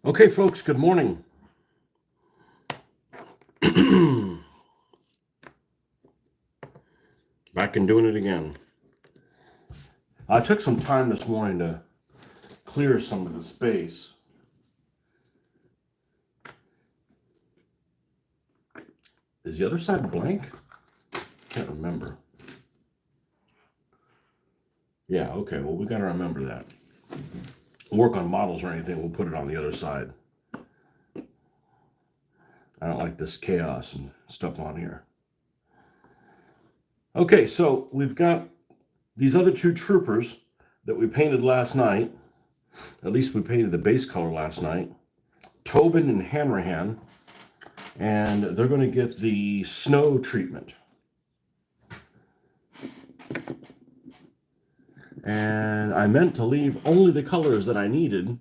Okay, folks, good morning. Back and doing it again. I took some time this morning to clear some of the space. Is the other side blank? Can't remember. Yeah, okay, well, we got to remember that. Work on models or anything, we'll put it on the other side. I don't like this chaos and stuff on here. Okay, so we've got these other two troopers that we painted last night. At least we painted the base color last night. Tobin and Hanrahan. And they're going to get the snow treatment. And I meant to leave only the colors that I needed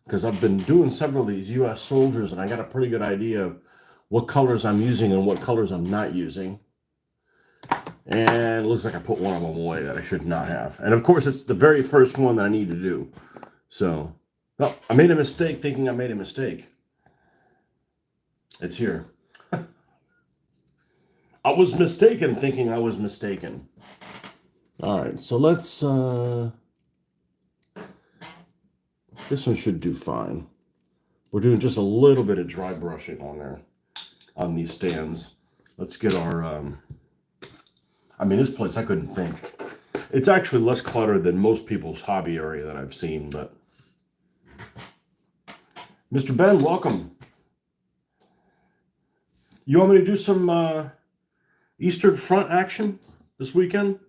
because I've been doing several of these US soldiers and I got a pretty good idea of what colors I'm using and what colors I'm not using. And it looks like I put one of them away that I should not have. And of course, it's the very first one that I need to do. So, well, I made a mistake thinking I made a mistake. It's here. I was mistaken thinking I was mistaken. All right, so let's, this one should do fine. We're doing just a little bit of dry brushing on there, on these stands. Let's get our, this place I couldn't think. It's actually less cluttered than most people's hobby area that I've seen, but. Mr. Ben, welcome. You want me to do some Eastern Front action this weekend?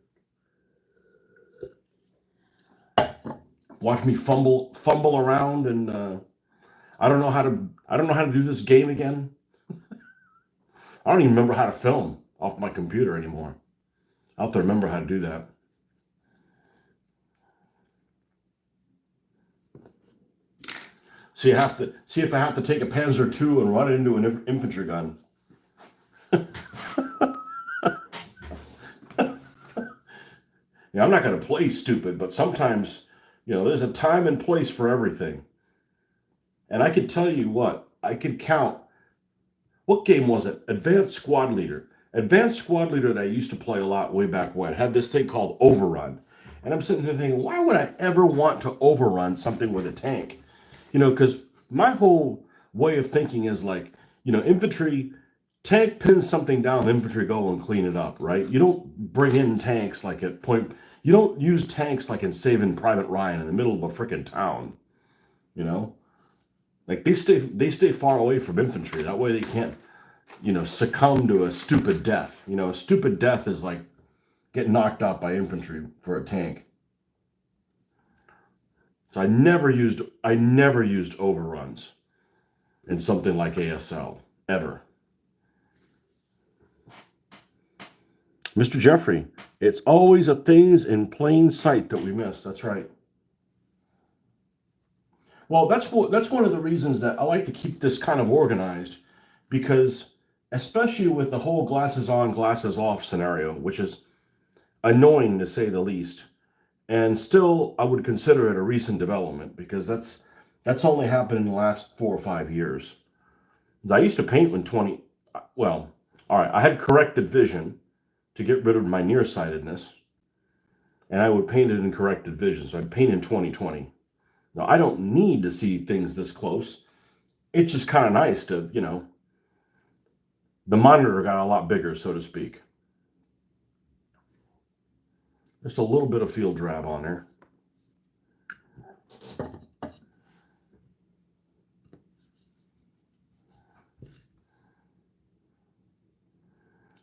Watch me fumble around, and I don't know how to do this game again. I don't even remember how to film off my computer anymore. I'll have to remember how to do that. See if I have to take a Panzer II and run it into an infantry gun. Yeah, I'm not going to play stupid, but sometimes, there's a time and place for everything. And I could tell you what, I could count. What game was it? Advanced Squad Leader. Advanced Squad Leader that I used to play a lot way back when had this thing called Overrun. And I'm sitting there thinking, why would I ever want to overrun something with a tank? Because my whole way of thinking is like, infantry, tank pins something down, infantry go and clean it up, right? You don't bring in tanks like at point, you don't use tanks like in Saving Private Ryan in the middle of a freaking town, Like they stay far away from infantry. That way they can't, succumb to a stupid death. A stupid death is like get knocked out by infantry for a tank. So I never used overruns in something like ASL, ever. Mr. Jeffrey, it's always the things in plain sight that we miss. That's right. Well, that's one of the reasons that I like to keep this kind of organized, because especially with the whole glasses on, glasses off scenario, which is annoying to say the least. And still, I would consider it a recent development because that's only happened in the last 4 or 5 years. I used to paint when all right, I had corrected vision to get rid of my nearsightedness, and I would paint it in corrected vision. So I'd paint in 20/20. Now, I don't need to see things this close. It's just kind of nice to, the monitor got a lot bigger, so to speak. Just a little bit of field drab on there.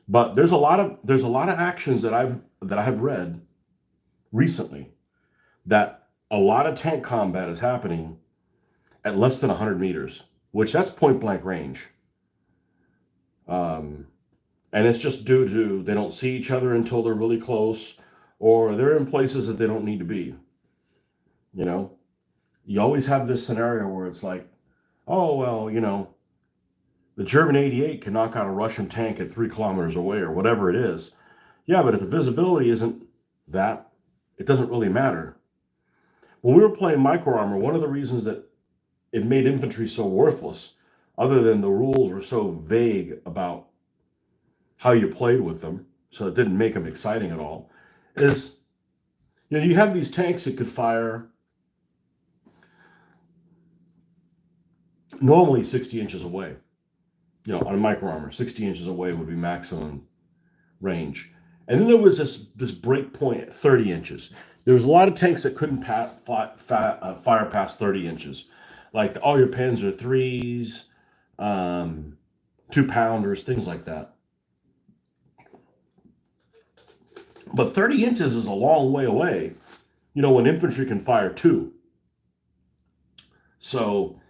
But there's a lot of actions that I have read recently that a lot of tank combat is happening at less than 100 meters, which that's point blank range. And it's just due to they don't see each other until they're really close, or they're in places that they don't need to be. You always have this scenario where it's like, oh, well, the German 88 can knock out a Russian tank at 3 kilometers away or whatever it is. Yeah, but if the visibility isn't that, it doesn't really matter. When we were playing Micro Armor, one of the reasons that it made infantry so worthless, other than the rules were so vague about how you played with them, so it didn't make them exciting at all, is, you have these tanks that could fire normally 60 inches away. On a micro armor, 60 inches away would be maximum range. And then there was this break point at 30 inches. There was a lot of tanks that couldn't fire past 30 inches, like all your Panzer IIIs, 2-pounders, things like that. But 30 inches is a long way away, when infantry can fire 2. So,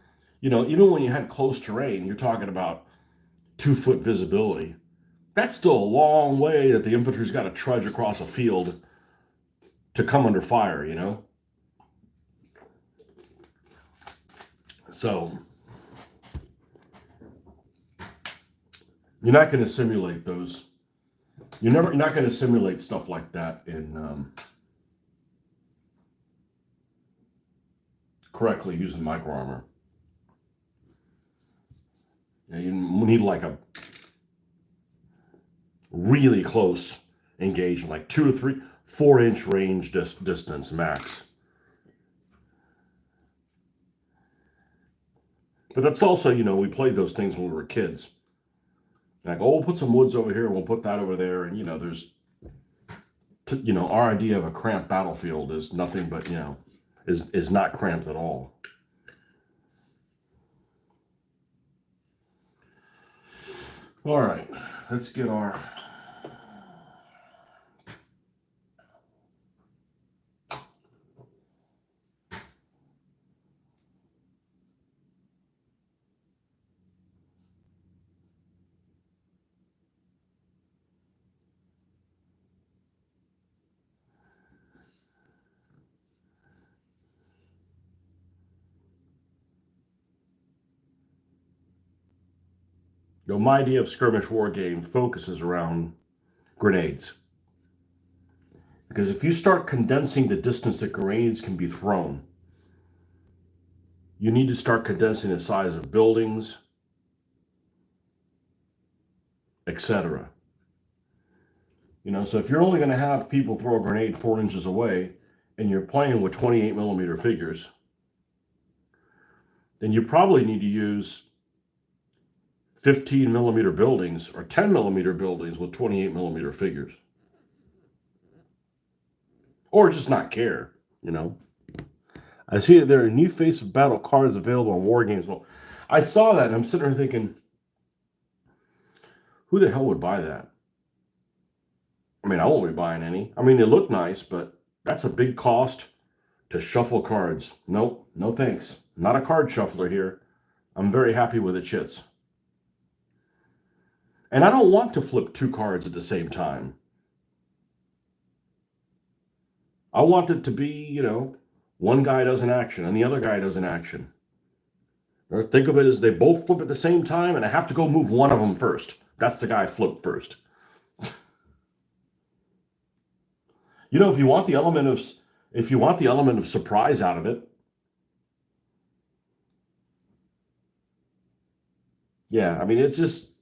even when you had close terrain, you're talking about 2-foot visibility. That's still a long way that the infantry's got to trudge across a field to come under fire, So, you're not going to simulate those. You're not going to simulate stuff like that in correctly using micro armor. You need like a really close engagement, like 2 or 3, 4-inch range distance max. But that's also, we played those things when we were kids. Like, we'll put some woods over here, and we'll put that over there, and there's, our idea of a cramped battlefield is nothing but, is not cramped at all. All right, let's get our my idea of skirmish war game focuses around grenades. Because if you start condensing the distance that grenades can be thrown, you need to start condensing the size of buildings, etc. So if you're only going to have people throw a grenade 4 inches away, and you're playing with 28 millimeter figures, then you probably need to use 15 millimeter buildings or 10 millimeter buildings with 28 millimeter figures. Or just not care, I see that there are new Face of Battle cards available on War Games. Well, I saw that and I'm sitting there thinking, who the hell would buy that? I won't be buying any. They look nice, but that's a big cost to shuffle cards. Nope, no thanks. Not a card shuffler here. I'm very happy with the chits. And I don't want to flip 2 cards at the same time. I want it to be, one guy does an action and the other guy does an action. Or think of it as they both flip at the same time and I have to go move one of them first. That's the guy flipped first. If you want the element of surprise out of it, yeah, it's just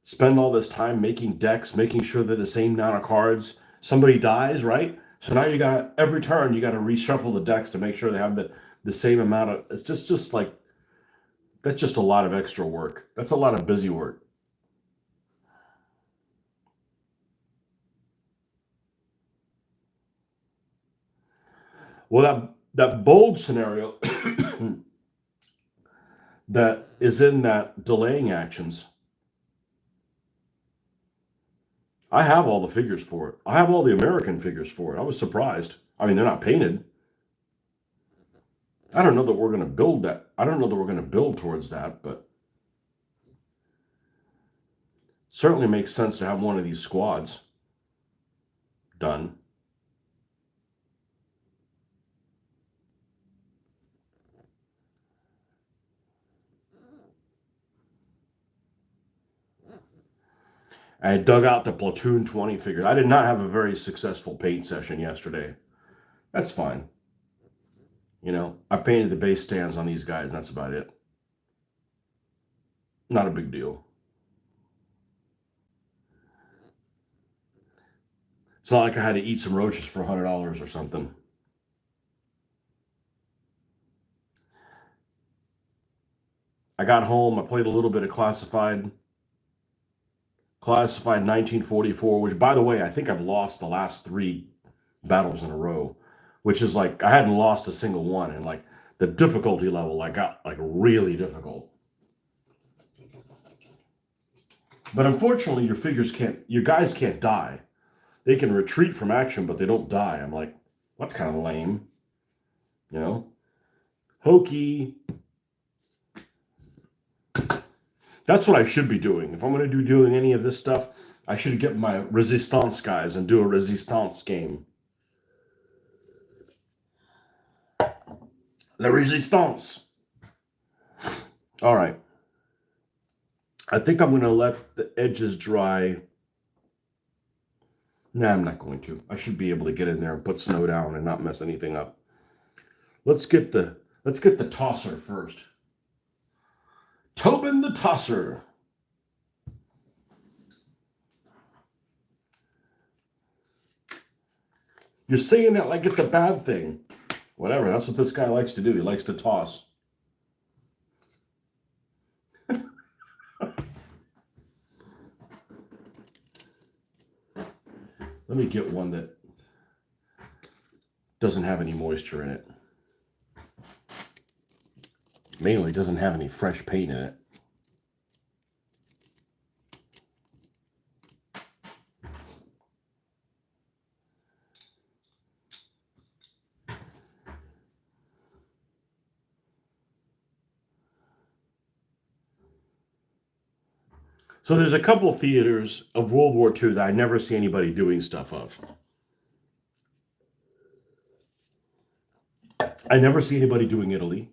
spend all this time making decks, making sure they're the same amount of cards. Somebody dies, right? So now every turn you got to reshuffle the decks to make sure they have the same amount of. It's just like that's just a lot of extra work. That's a lot of busy work. Well, that bold scenario that is in that delaying actions, I have all the figures for it. I have all the American figures for it. I was surprised. They're not painted. I don't know that we're going to build that. I don't know that we're going to build towards that, but certainly makes sense to have one of these squads done. I dug out the Platoon 20 figures. I did not have a very successful paint session yesterday. That's fine. I painted the base stands on these guys. And that's about it. Not a big deal. It's not like I had to eat some roaches for $100 or something. I got home. I played a little bit of Classified 1944, which, by the way, I think I've lost the last 3 battles in a row, which is like I hadn't lost a single one, and like the difficulty level I got like really difficult. But unfortunately, your guys can't die. They can retreat from action, but they don't die. I'm like, that's kind of lame, you know? Hokey. That's what I should be doing. If I'm going to be doing any of this stuff, I should get my resistance guys and do a resistance game. La resistance. All right. I think I'm going to let the edges dry. Nah, I'm not going to. I should be able to get in there and put snow down and not mess anything up. Let's get the tosser first. Tobin the Tosser. You're saying that like it's a bad thing. Whatever, that's what this guy likes to do. He likes to toss. Let me get one that doesn't have any moisture in it. Mainly doesn't have any fresh paint in it. So there's a couple of theaters of World War II that I never see anybody doing stuff of. I never see anybody doing Italy.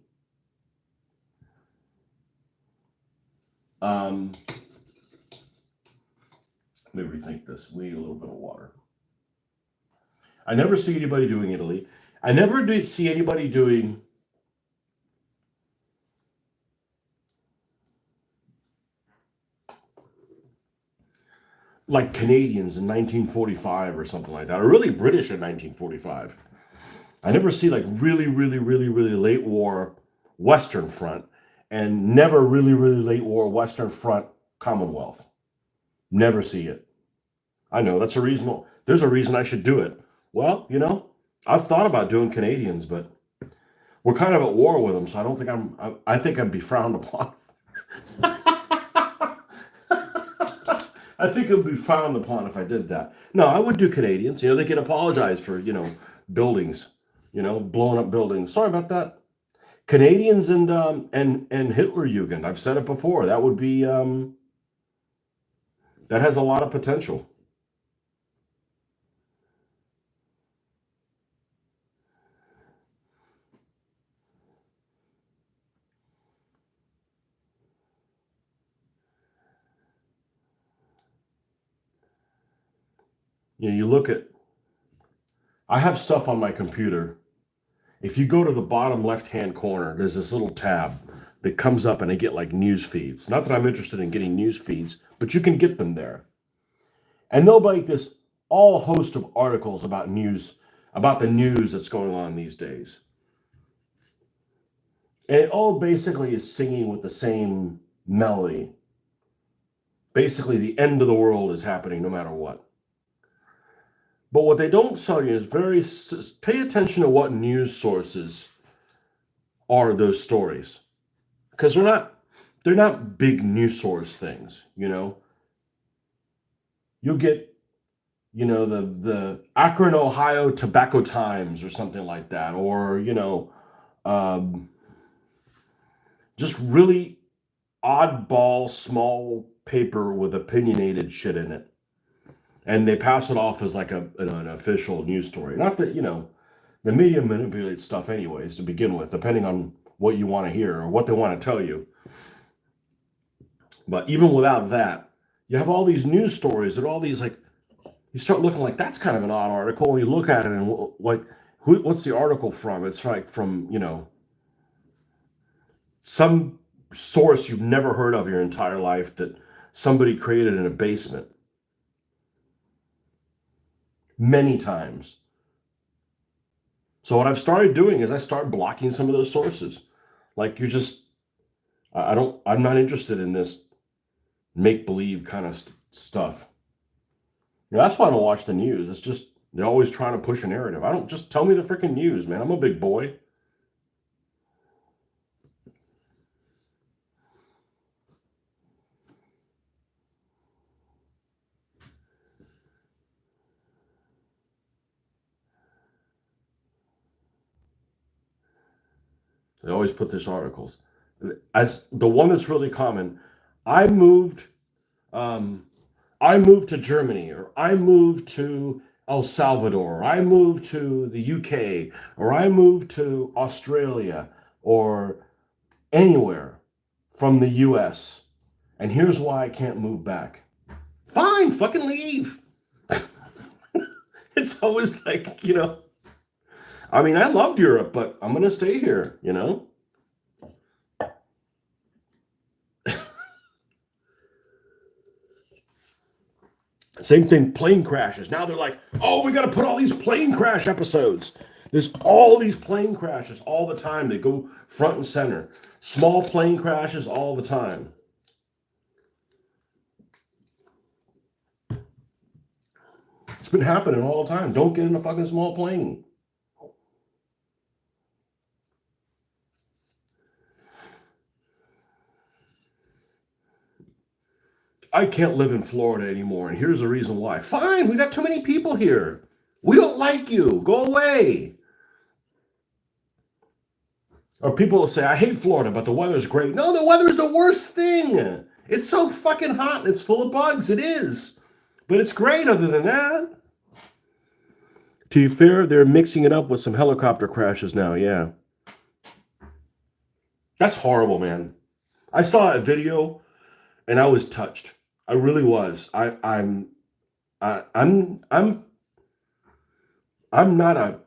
Let me rethink this. We need a little bit of water. I never see anybody doing Italy. I never did see anybody doing like Canadians in 1945 or something like that, or really British in 1945. I never see like really, really, really, really late war Western Front, and never really, really late war Western Front Commonwealth. Never see it. I know that's a reason. There's a reason I should do it. Well, I've thought about doing Canadians, but we're kind of at war with them, so I don't think I think I'd be frowned upon. I think it would be frowned upon if I did that. No, I would do Canadians. They can apologize for, buildings, blowing up buildings. Sorry about that. Canadians and Hitlerjugend. I've said it before. That would be that has a lot of potential. You look at. I have stuff on my computer. If you go to the bottom left-hand corner, there's this little tab that comes up and I get like news feeds. Not that I'm interested in getting news feeds, but you can get them there. And they'll make this all host of articles about the news that's going on these days. And it all basically is singing with the same melody. Basically, the end of the world is happening no matter what. But what they don't tell you is pay attention to what news sources are those stories, because they're not big news source things. You'll get the Akron, Ohio Tobacco Times or something like that, or just really oddball small paper with opinionated shit in it. And they pass it off as like an official news story. Not that, the media manipulates stuff anyways to begin with, depending on what you want to hear or what they want to tell you. But even without that, you have all these news stories and all these, like, you start looking like that's kind of an odd article, and you look at it and like, what's the article from? It's like from, some source you've never heard of your entire life that somebody created in a basement many times. So what I've started doing is I start blocking some of those sources. Like I'm not interested in this make believe kind of stuff. That's why I don't watch the news. It's just they're always trying to push a narrative. I don't just tell me the freaking news, man. I'm a big boy. They always put this articles. As the one that's really common, I moved um, I moved to Germany, or I moved to El Salvador, or I moved to the UK, or I moved to Australia, or anywhere from the US. And here's why I can't move back. Fine, fucking leave. It's always like, I mean, I loved Europe, but I'm going to stay here. Same thing, plane crashes. Now they're like, oh, we got to put all these plane crash episodes. There's all these plane crashes all the time. They go front and center. Small plane crashes all the time. It's been happening all the time. Don't get in a fucking small plane. I can't live in Florida anymore, and here's the reason why. Fine, we got too many people here. We don't like you. Go away. Or people will say, I hate Florida, but the weather's great. No, the weather's the worst thing. It's so fucking hot and it's full of bugs. It is. But it's great other than that. To be fair, they're mixing it up with some helicopter crashes now, yeah. That's horrible, man. I saw a video and I was touched. I really was. I'm I'm not a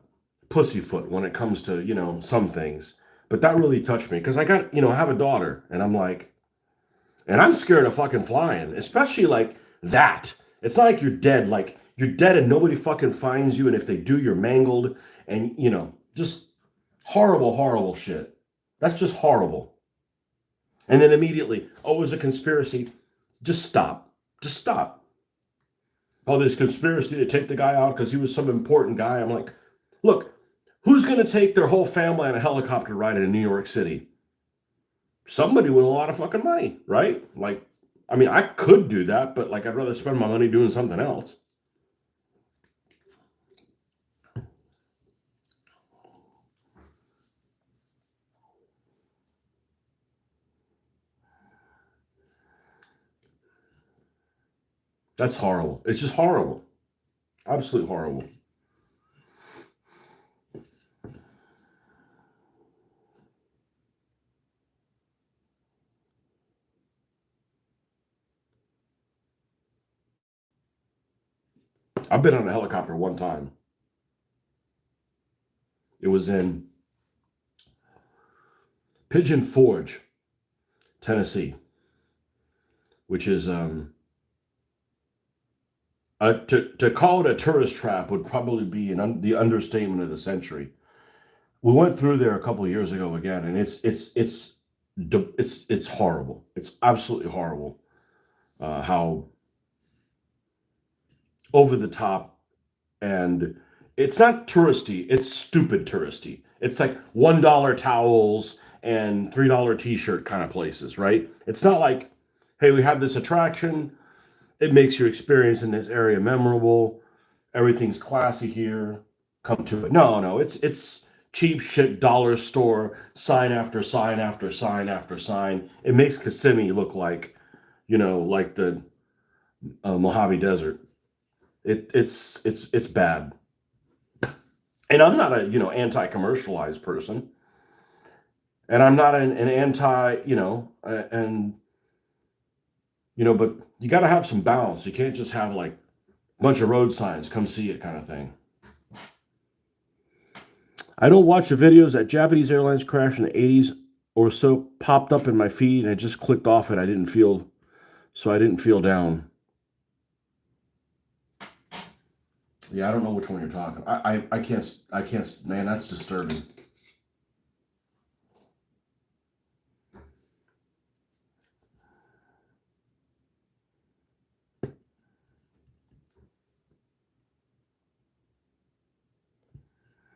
pussyfoot when it comes to, some things. But that really touched me because I have a daughter and I'm like, and I'm scared of fucking flying, especially like that. It's not like you're dead. Like you're dead and nobody fucking finds you. And if they do, you're mangled and, just horrible, horrible shit. That's just horrible. And then immediately, oh, it was a conspiracy. Just stop. Just stop. Oh, there's conspiracy to take the guy out because he was some important guy. I'm like, look, who's going to take their whole family on a helicopter ride in New York City? Somebody with a lot of fucking money, right? Like, I mean, I could do that, but like, I'd rather spend my money doing something else. That's horrible. It's just horrible. Absolutely horrible. I've been on a helicopter one time. It was in Pigeon Forge, Tennessee, which is to call it a tourist trap would probably be the understatement of the century. We went through there a couple of years ago again, and it's horrible. It's absolutely horrible. How over the top, and it's not touristy. It's stupid touristy. It's like $1 towels and $3 t-shirt kind of places, right? It's not like, hey, we have this attraction. It makes your experience in this area memorable. Everything's classy here. Come to it. No, no, it's cheap shit dollar store, sign after sign after sign after sign. It makes Kissimmee look like, like the Mojave Desert. It's bad. And I'm not a anti-commercialized person, and I'm not an anti and but you got to have some balance. You can't just have like a bunch of road signs, come see it kind of thing. I don't watch the videos that Japanese airlines crash in the 80s or so popped up in my feed, and I just clicked off it. I didn't feel down. Yeah, I don't know which one you're talking. I can't, man, that's disturbing.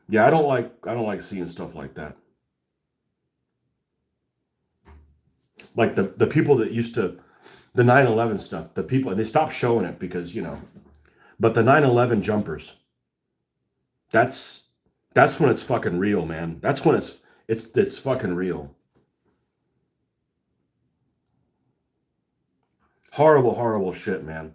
Yeah, I don't like seeing stuff like that. Like the people that used to the 9/11 stuff, the people, and they stopped showing it because, but the 9/11 jumpers, that's that's when it's fucking real, man. That's when it's fucking real. Horrible, horrible shit, man.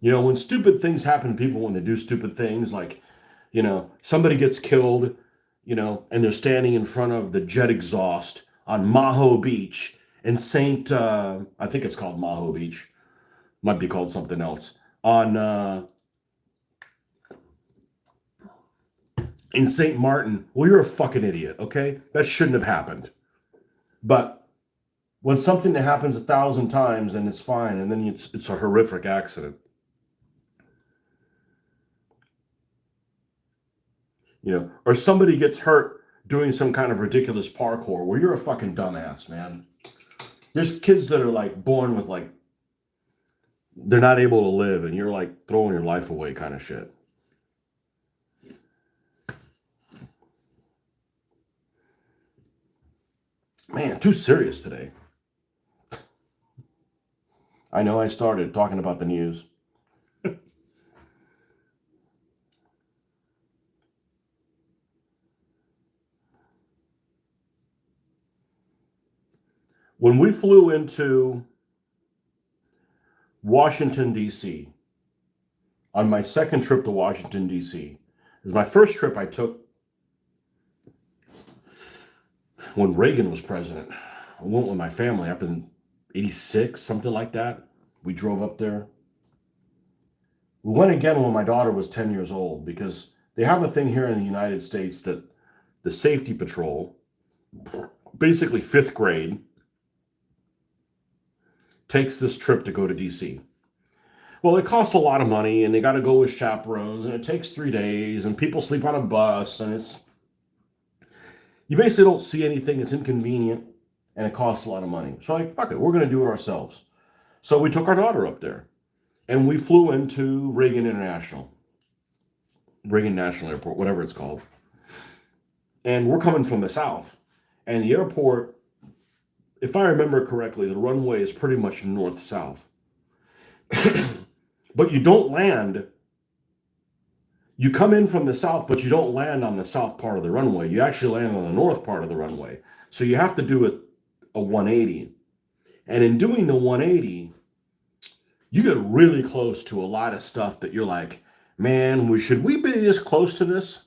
When stupid things happen to people when they do stupid things, like, somebody gets killed, and they're standing in front of the jet exhaust on Maho Beach in I think it's called Maho Beach, might be called something else, on in St. Martin. Well, you're a fucking idiot, okay? That shouldn't have happened. But when something that happens 1,000 times and it's fine, and then it's a horrific accident, or somebody gets hurt doing some kind of ridiculous parkour, well, you're a fucking dumbass, man. There's kids that are like born with like they're not able to live, and you're like throwing your life away, kind of shit. Man, too serious today. I know I started talking about the news. When we flew into Washington, D.C., on my second trip to Washington, D.C., it was my first trip I took when Reagan was president. I went with my family up in 86, something like that. We drove up there. We went again when my daughter was 10 years old because they have a thing here in the United States that the safety patrol, basically fifth grade, takes this trip to go to DC. Well, it costs a lot of money and they got to go with chaperones and it takes 3 days and people sleep on a bus and you basically don't see anything. It's inconvenient and it costs a lot of money. So like, fuck it, we're going to do it ourselves. So we took our daughter up there and we flew into Reagan National Airport, whatever it's called. And we're coming from the south. And the airport, if I remember correctly, the runway is pretty much north-south. But you don't land. You come in from the south, but you don't land on the south part of the runway. You actually land on the north part of the runway. So you have to do a 180. And in doing the 180, you get really close to a lot of stuff that you're like, man, should we be this close to this?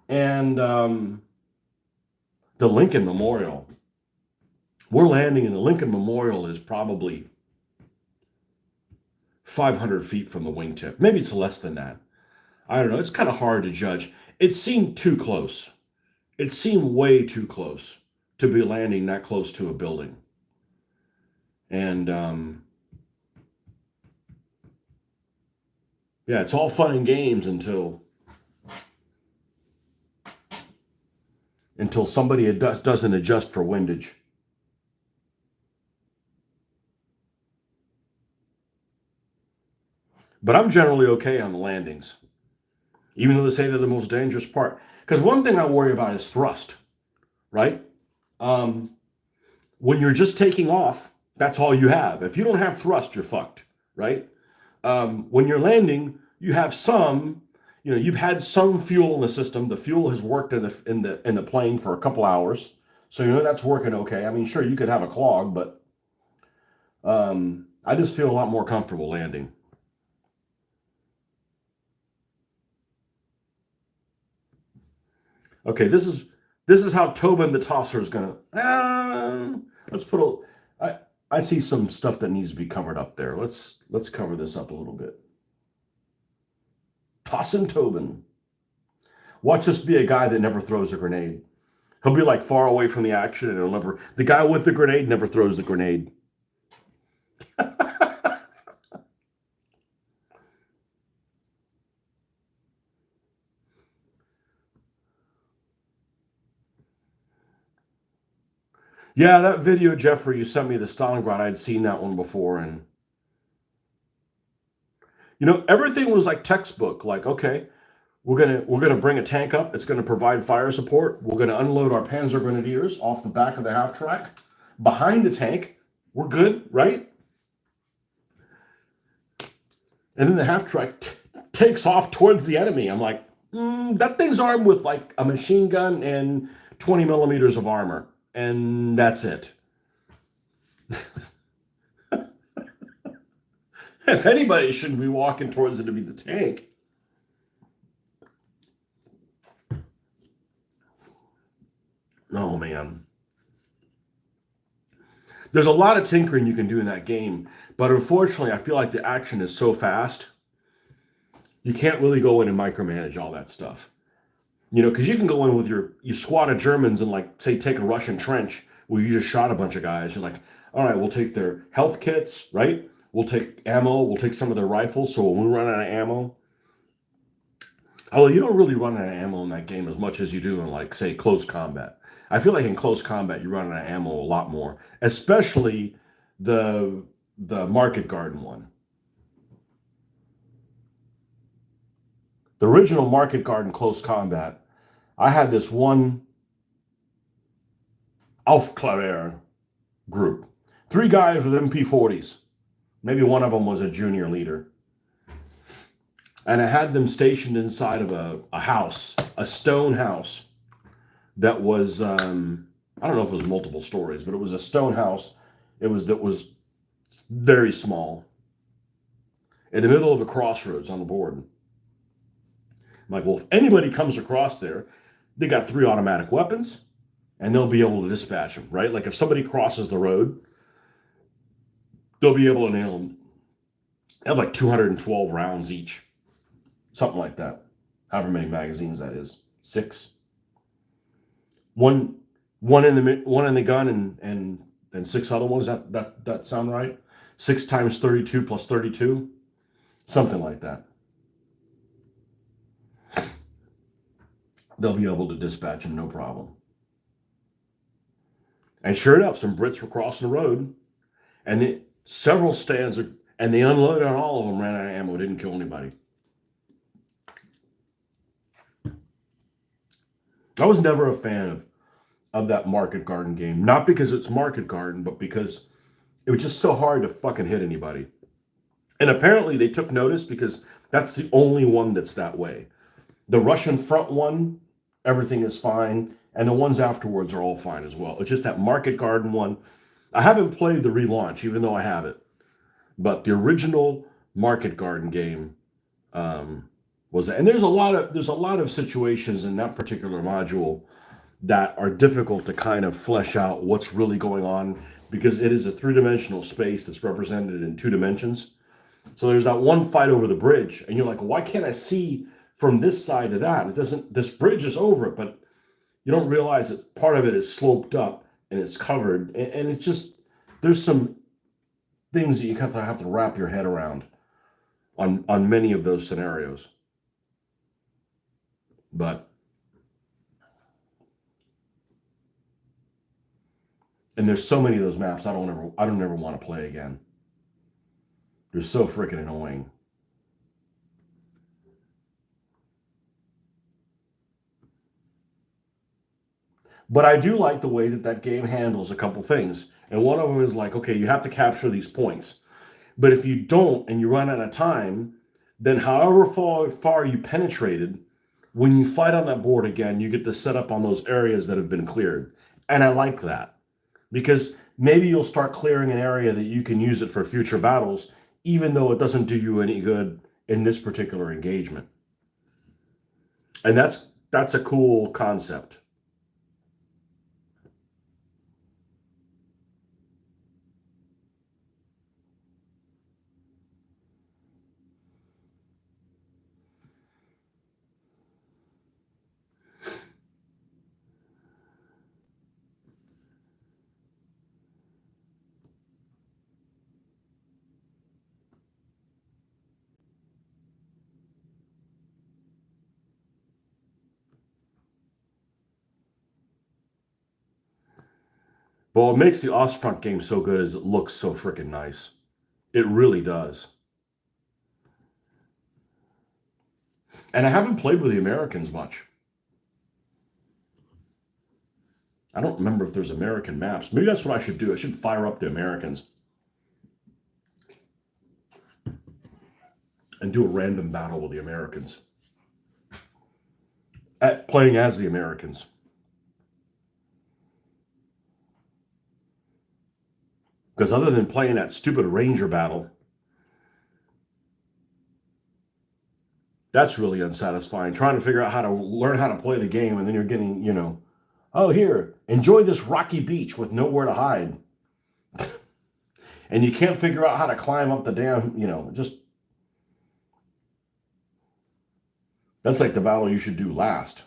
And the Lincoln Memorial. We're landing, and the Lincoln Memorial is probably 500 feet from the wingtip. Maybe it's less than that. I don't know. It's kind of hard to judge. It seemed too close. It seemed way too close to be landing that close to a building. And yeah, it's all fun and games until somebody doesn't adjust for windage. But I'm generally okay on the landings, even though they say they're the most dangerous part. Because one thing I worry about is thrust, right? Um, when you're just taking off, that's all you have. If you don't have thrust, you're fucked, right? When you're landing, you have you've had some fuel in the system. The fuel has worked in the plane for a couple hours, so that's working okay. I mean, sure, you could have a clog, but I just feel a lot more comfortable landing. Okay, this is This is how Tobin the tosser is gonna. Let's put a. I see some stuff that needs to be covered up there. Let's cover this up a little bit. Tossin Tobin. Watch this be a guy that never throws a grenade. He'll be like far away from the action, and he'll never. The guy with the grenade never throws the grenade. Yeah, that video, Jeffrey, you sent me the Stalingrad. I'd seen that one before, and everything was like textbook. Like, okay, we're gonna bring a tank up. It's gonna provide fire support. We're gonna unload our Panzer Grenadiers off the back of the half track behind the tank. We're good, right? And then the half track takes off towards the enemy. I'm like, that thing's armed with like a machine gun and 20 millimeters of armor, and that's it. If anybody shouldn't be walking towards it to be the tank. Oh man. There's a lot of tinkering you can do in that game, but unfortunately, I feel like the action is so fast, you can't really go in and micromanage all that stuff. Because you can go in with you squad of Germans and, like, say, take a Russian trench where you just shot a bunch of guys. You're like, all right, we'll take their health kits, right? We'll take ammo. We'll take some of their rifles. So when we run out of ammo, although you don't really run out of ammo in that game as much as you do in, like, say, close combat. I feel like in close combat you run out of ammo a lot more, especially the Market Garden one. The original Market Garden close combat, I had this one Aufklärer group. 3 guys with MP40s. Maybe one of them was a junior leader. And I had them stationed inside of a house, a stone house that was, I don't know if it was multiple stories, but it was a stone house. That was very small. In the middle of a crossroads on the board. I'm like, well, if anybody comes across there, they got 3 automatic weapons, and they'll be able to dispatch them, right? Like if somebody crosses the road, they'll be able to nail them. They have like 212 rounds each, something like that. However many magazines that is, 6. One in the gun and 6 other ones. That sound right? 6 times 32 plus 32, something like that. They'll be able to dispatch them, no problem. And sure enough, some Brits were crossing the road, and several stands, and they unloaded on all of them, ran out of ammo, didn't kill anybody. I was never a fan of that Market Garden game. Not because it's Market Garden, but because it was just so hard to fucking hit anybody. And apparently they took notice because that's the only one that's that way. The Russian front one, everything is fine, and the ones afterwards are all fine as well. It's just that Market Garden one. I haven't played the relaunch, even though I have it. But the original Market Garden game was, and there's a lot of situations in that particular module that are difficult to kind of flesh out what's really going on, because it is a 3-dimensional space that's represented in 2 dimensions. So there's that one fight over the bridge, and you're like, why can't I see from this side to that? It doesn't. This bridge is over it, but you don't realize that part of it is sloped up and it's covered, and it's just, there's some things that you have to wrap your head around on many of those scenarios. But and there's so many of those maps I don't ever want to play again. They're so freaking annoying. But I do like the way that game handles a couple things. And one of them is like, okay, you have to capture these points. But if you don't and you run out of time, then however far you penetrated, when you fight on that board again, you get to set up on those areas that have been cleared. And I like that. Because maybe you'll start clearing an area that you can use it for future battles, even though it doesn't do you any good in this particular engagement. And that's a cool concept. But what makes the Ostfront game so good is it looks so freaking nice. It really does. And I haven't played with the Americans much. I don't remember if there's American maps. Maybe that's what I should do. I should fire up the Americans and do a random battle with the Americans. Playing as the Americans. Because other than playing that stupid Ranger battle, that's really unsatisfying. Trying to figure out how to learn how to play the game, and then you're getting, oh, here, enjoy this rocky beach with nowhere to hide. And you can't figure out how to climb up the damn, just... That's like the battle you should do last.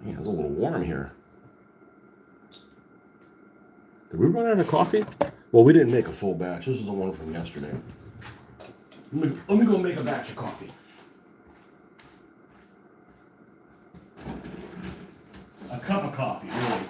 Yeah, it's a little warm here. Did we run out of coffee? Well, we didn't make a full batch. This is the one from yesterday. Let me go make a batch of coffee. A cup of coffee, really.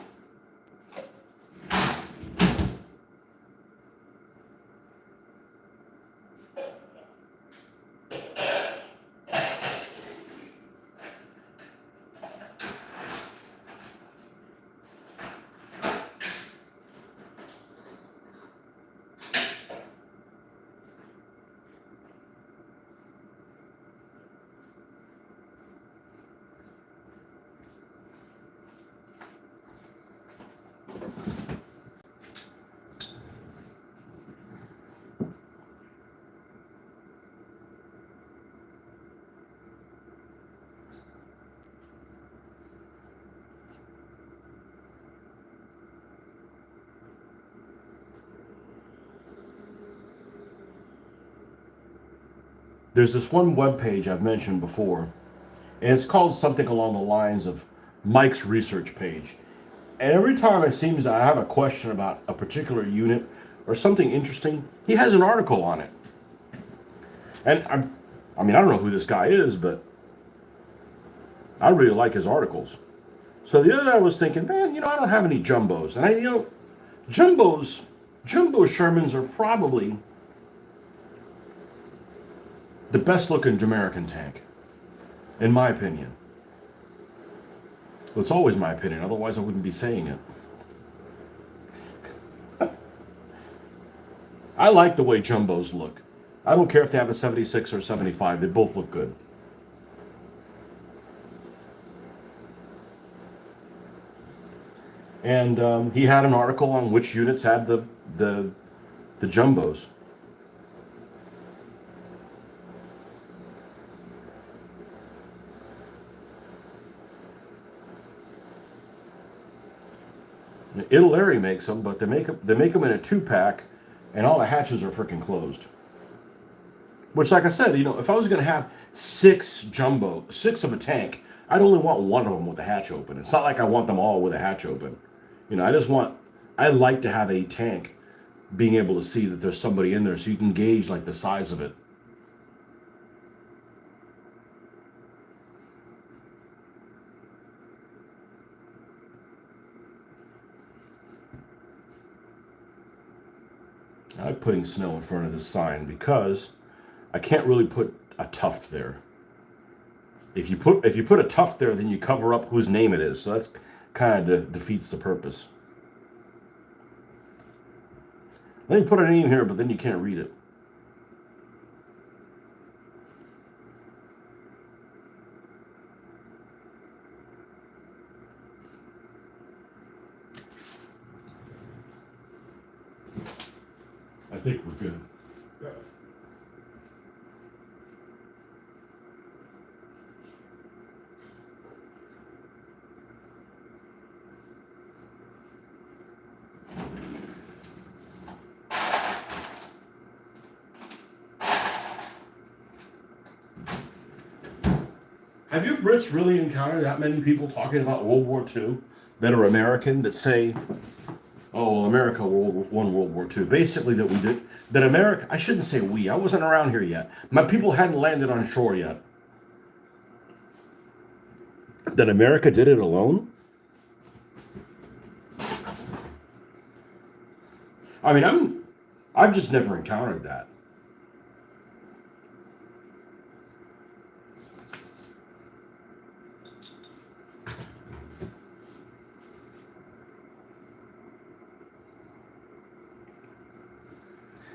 There's this one web page I've mentioned before, and it's called something along the lines of Mike's research page. And every time it seems that I have a question about a particular unit or something interesting, he has an article on it. And I don't know who this guy is, but I really like his articles. So the other day I was thinking, man, I don't have any jumbos. And jumbo Shermans are probably the best looking American tank, in my opinion. Well, it's always my opinion, otherwise I wouldn't be saying it. I like the way jumbos look. I don't care if they have a 76 or 75, they both look good. And he had an article on which units had the jumbos. Italy makes them, but they make them in a 2-pack, and all the hatches are freaking closed. Which, like I said, if I was going to have 6 of a tank, I'd only want one of them with the hatch open. It's not like I want them all with a hatch open. I like to have a tank being able to see that there's somebody in there, so you can gauge like the size of it. I like putting snow in front of this sign because I can't really put a tuft there. If you put a tuft there, then you cover up whose name it is. So that's kind of defeats the purpose. Then you put a name here, but then you can't read it. I think we're good. Yeah. Have you Brits really encountered that many people talking about World War II that are American that say Oh, well, America won World War II. Basically, that we did that. America. I shouldn't say we. I wasn't around here yet. My people hadn't landed on shore yet. That America did it alone. I mean, I've just never encountered that.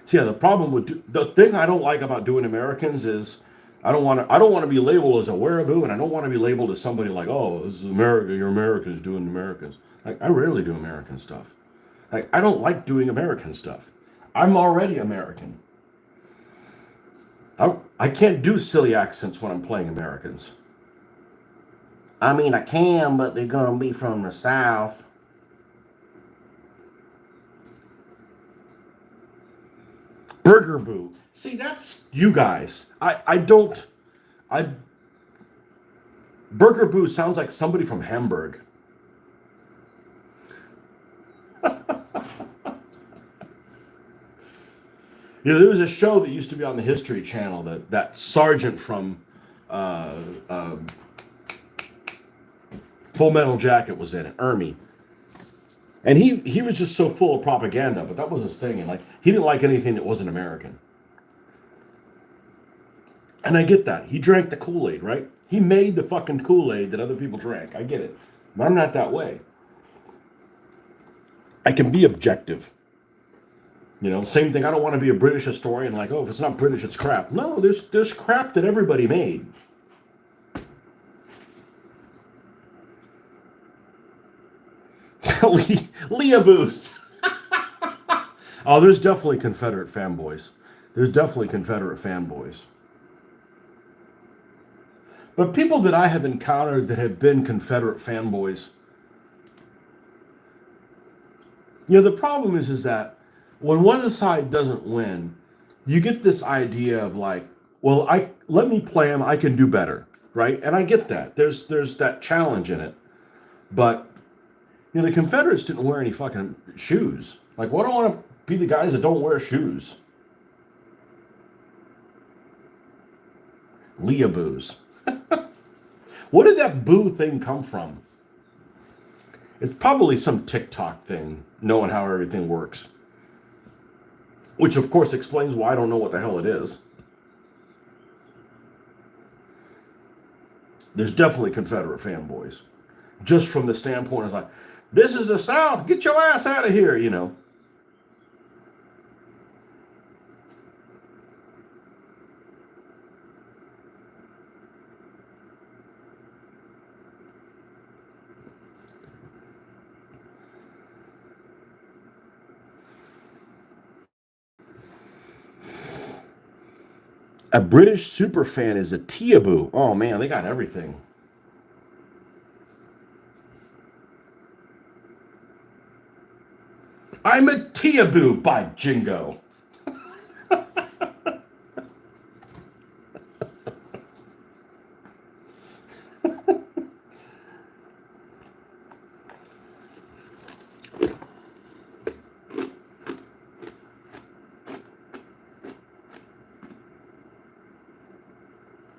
So yeah, the problem with the thing I don't like about doing Americans is I don't want to be labeled as a wereaboo, and I don't want to be labeled as somebody like, oh, this is America. You're Americans doing Americans. Like, I rarely do American stuff. Like, I don't like doing American stuff. I'm already American. I can't do silly accents when I'm playing Americans. I mean, I can, but they're gonna be from the South. Burger Boo. See, that's you guys. I don't. I Burger Boo sounds like somebody from Hamburg. You know, there was a show that used to be on the History Channel that sergeant from uh, uh, Full Metal Jacket was in it, Ermy, and he was just so full of propaganda. But that was his thing, and like he didn't like anything that wasn't American. And I get that. He drank the Kool-Aid, right? He made the fucking Kool-Aid that other people drank. I get it. But I'm not that way. I can be objective. You know, same thing. I don't want to be a British historian like, oh, if it's not British, it's crap. No, there's crap that everybody made. Leaboos. Oh, there's definitely Confederate fanboys. There's definitely Confederate fanboys. But people that I have encountered that have been Confederate fanboys, you know, the problem is that when one side doesn't win, you get this idea of like, well, I let me plan, I can do better, right? And I get that. There's that challenge in it. But you know, the Confederates didn't wear any fucking shoes. Like, what do I want to be the guys that don't wear shoes? Leaboos. What did that boo thing come from? It's probably some TikTok thing, knowing how everything works. Which, of course, explains why I don't know what the hell it is. There's definitely Confederate fanboys. Just from the standpoint of like, this is the South, get your ass out of here, you know. A British superfan is a Teaboo. Oh man, they got everything. I'm a Teaboo by Jingo.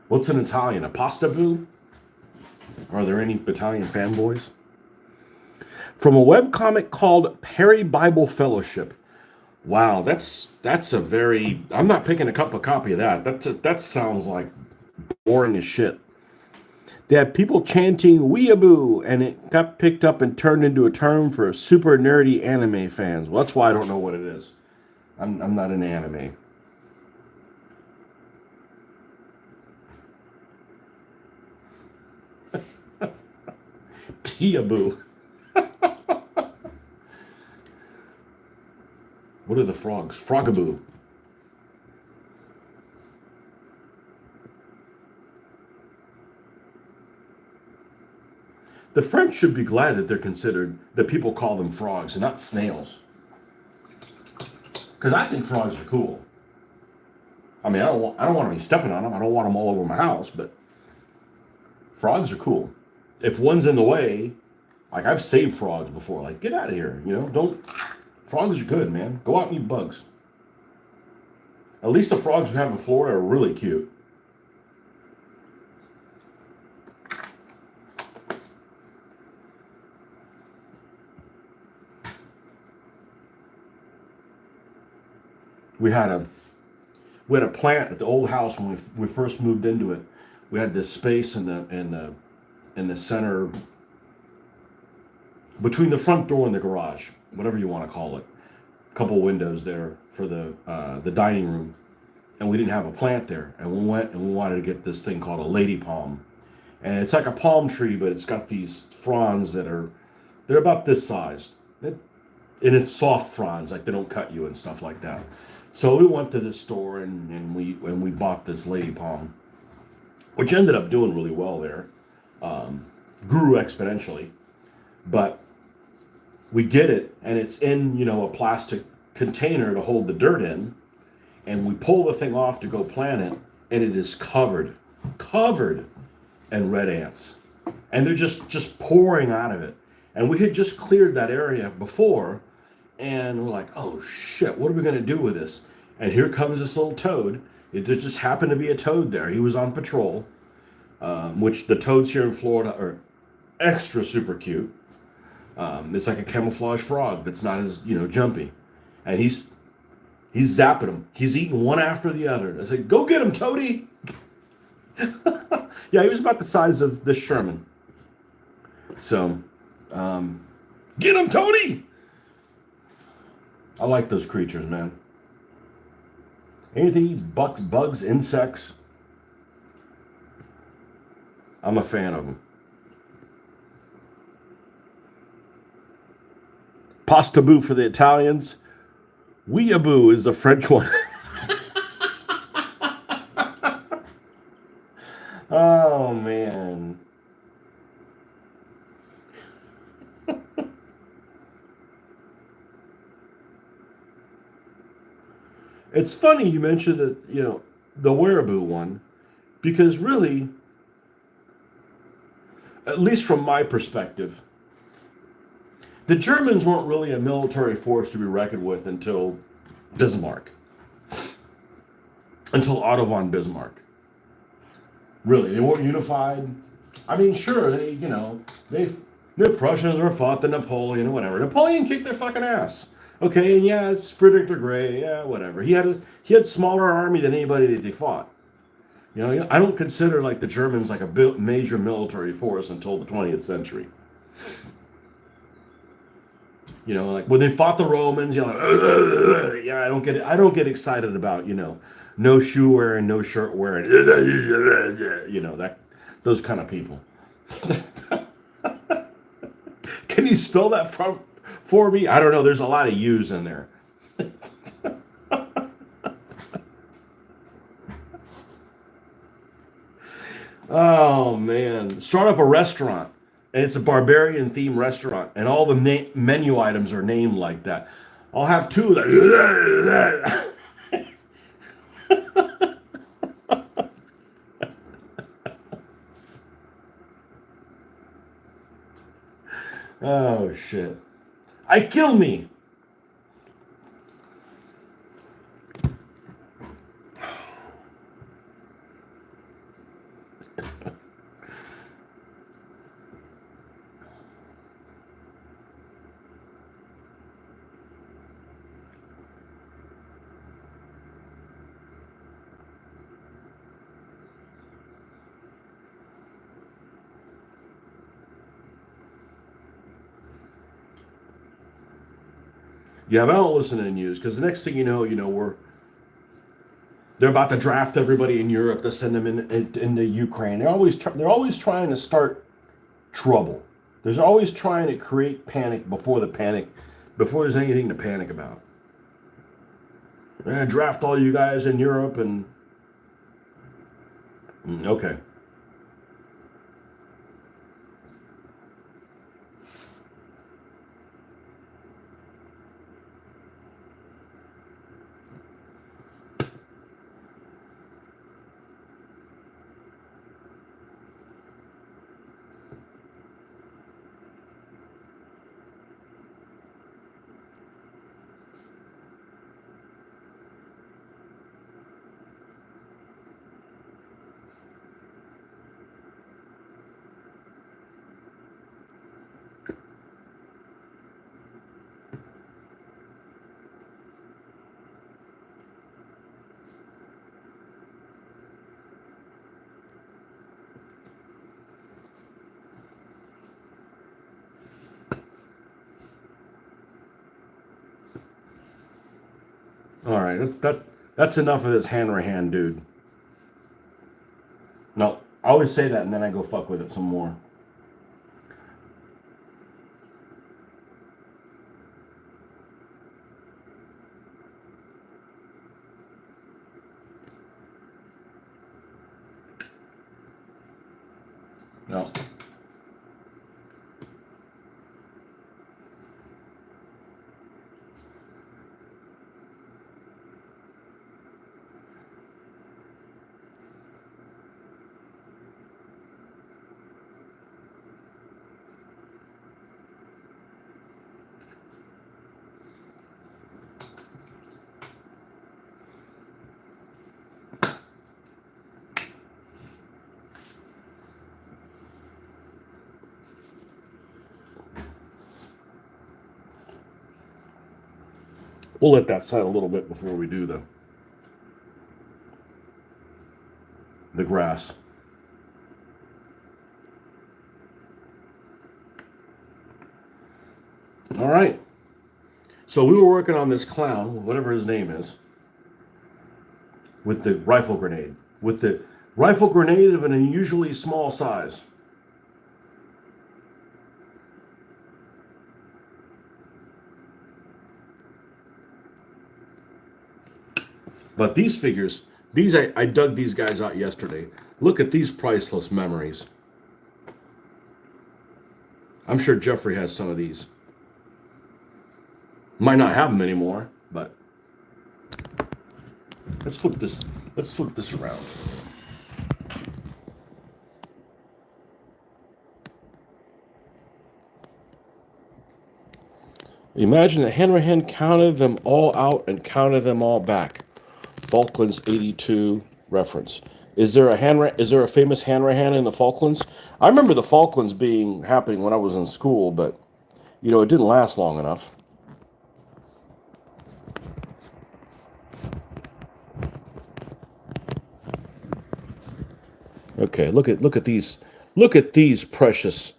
What's an Italian? A pasta boo? Are there any Italian fanboys? From a webcomic called Perry Bible Fellowship. Wow, that's a very. I'm not picking up a copy of that. That sounds like boring as shit. They had people chanting "weeaboo," and it got picked up and turned into a term for super nerdy anime fans. Well, that's why I don't know what it is. I'm not an anime. Teaboo. What are the frogs? Frogaboo. The French should be glad that they're considered that people call them frogs and not snails. Because I think frogs are cool. I mean, I don't want to be stepping on them. I don't want them all over my house, but frogs are cool. If one's in the way, Like I've saved frogs before. Like get out of here. Don't. Frogs are good, man. Go out and eat bugs. At least the frogs we have in Florida are really cute. We had a plant at the old house when we first moved into it. We had this space in the center between the front door and the garage, whatever you want to call it. A couple windows there for the dining room, and we didn't have a plant there. And we went and we wanted to get this thing called a lady palm, and it's like a palm tree, but it's got these fronds they're about this size, and it's soft fronds, like they don't cut you and stuff like that. So we went to this store and we bought this lady palm, which ended up doing really well there, grew exponentially, but we get it and it's in a plastic container to hold the dirt in, and we pull the thing off to go plant it, and it is covered in red ants, and they're just pouring out of it. And we had just cleared that area before, and we're like, oh shit, what are we going to do with this? And here comes this little toad. It just happened to be a toad there. He was on patrol, which the toads here in Florida are extra super cute. It's like a camouflage frog that's not as jumpy, and he's zapping them. He's eating one after the other. I said, "Go get him, Toady!" Yeah, he was about the size of this Sherman. So, get him, Toady! I like those creatures, man. Anything eats bugs, insects. I'm a fan of them. Pasta boo for the Italians. Weeaboo is the French one. Oh, man. It's funny you mentioned that, the weeaboo one, because really, at least from my perspective, the Germans weren't really a military force to be reckoned with until Bismarck. Until Otto von Bismarck. Really, they weren't unified. I mean, sure, the Prussians were fought to Napoleon or whatever. Napoleon kicked their fucking ass. Okay, and yeah, it's Frederick the Great, yeah, whatever. He had smaller army than anybody that they fought. I don't consider like the Germans like a major military force until the 20th century. Like when they fought the Romans, like, yeah, I don't get excited about, no shoe wearing, no shirt wearing, those kind of people. Can you spell that for me? I don't know. There's a lot of U's in there. Oh man, start up a restaurant. And it's a barbarian themed restaurant, and all the menu items are named like that. I'll have two of that. Oh shit! I kill me. Yeah, but I don't listen to the news because the next thing you know, they're about to draft everybody in Europe to send them into Ukraine. They're always trying to start trouble. There's always trying to create panic before there's anything to panic about. Draft all you guys in Europe and okay. All right, that's enough of this hand dude. No, I always say that, and then I go fuck with it some more. No. We'll let that set a little bit before we do the grass. All right. So we were working on this clown, whatever his name is, with the rifle grenade. With the rifle grenade of an unusually small size. But these figures, I dug these guys out yesterday. Look at these priceless memories. I'm sure Jeffrey has some of these. Might not have them anymore, but let's flip this. Let's flip this around. Imagine that Hanrahan counted them all out and counted them all back. Falklands 82 reference. Is there a famous Hanrahan in the Falklands? I remember the Falklands happening when I was in school, but it didn't last long enough. Okay, look at these precious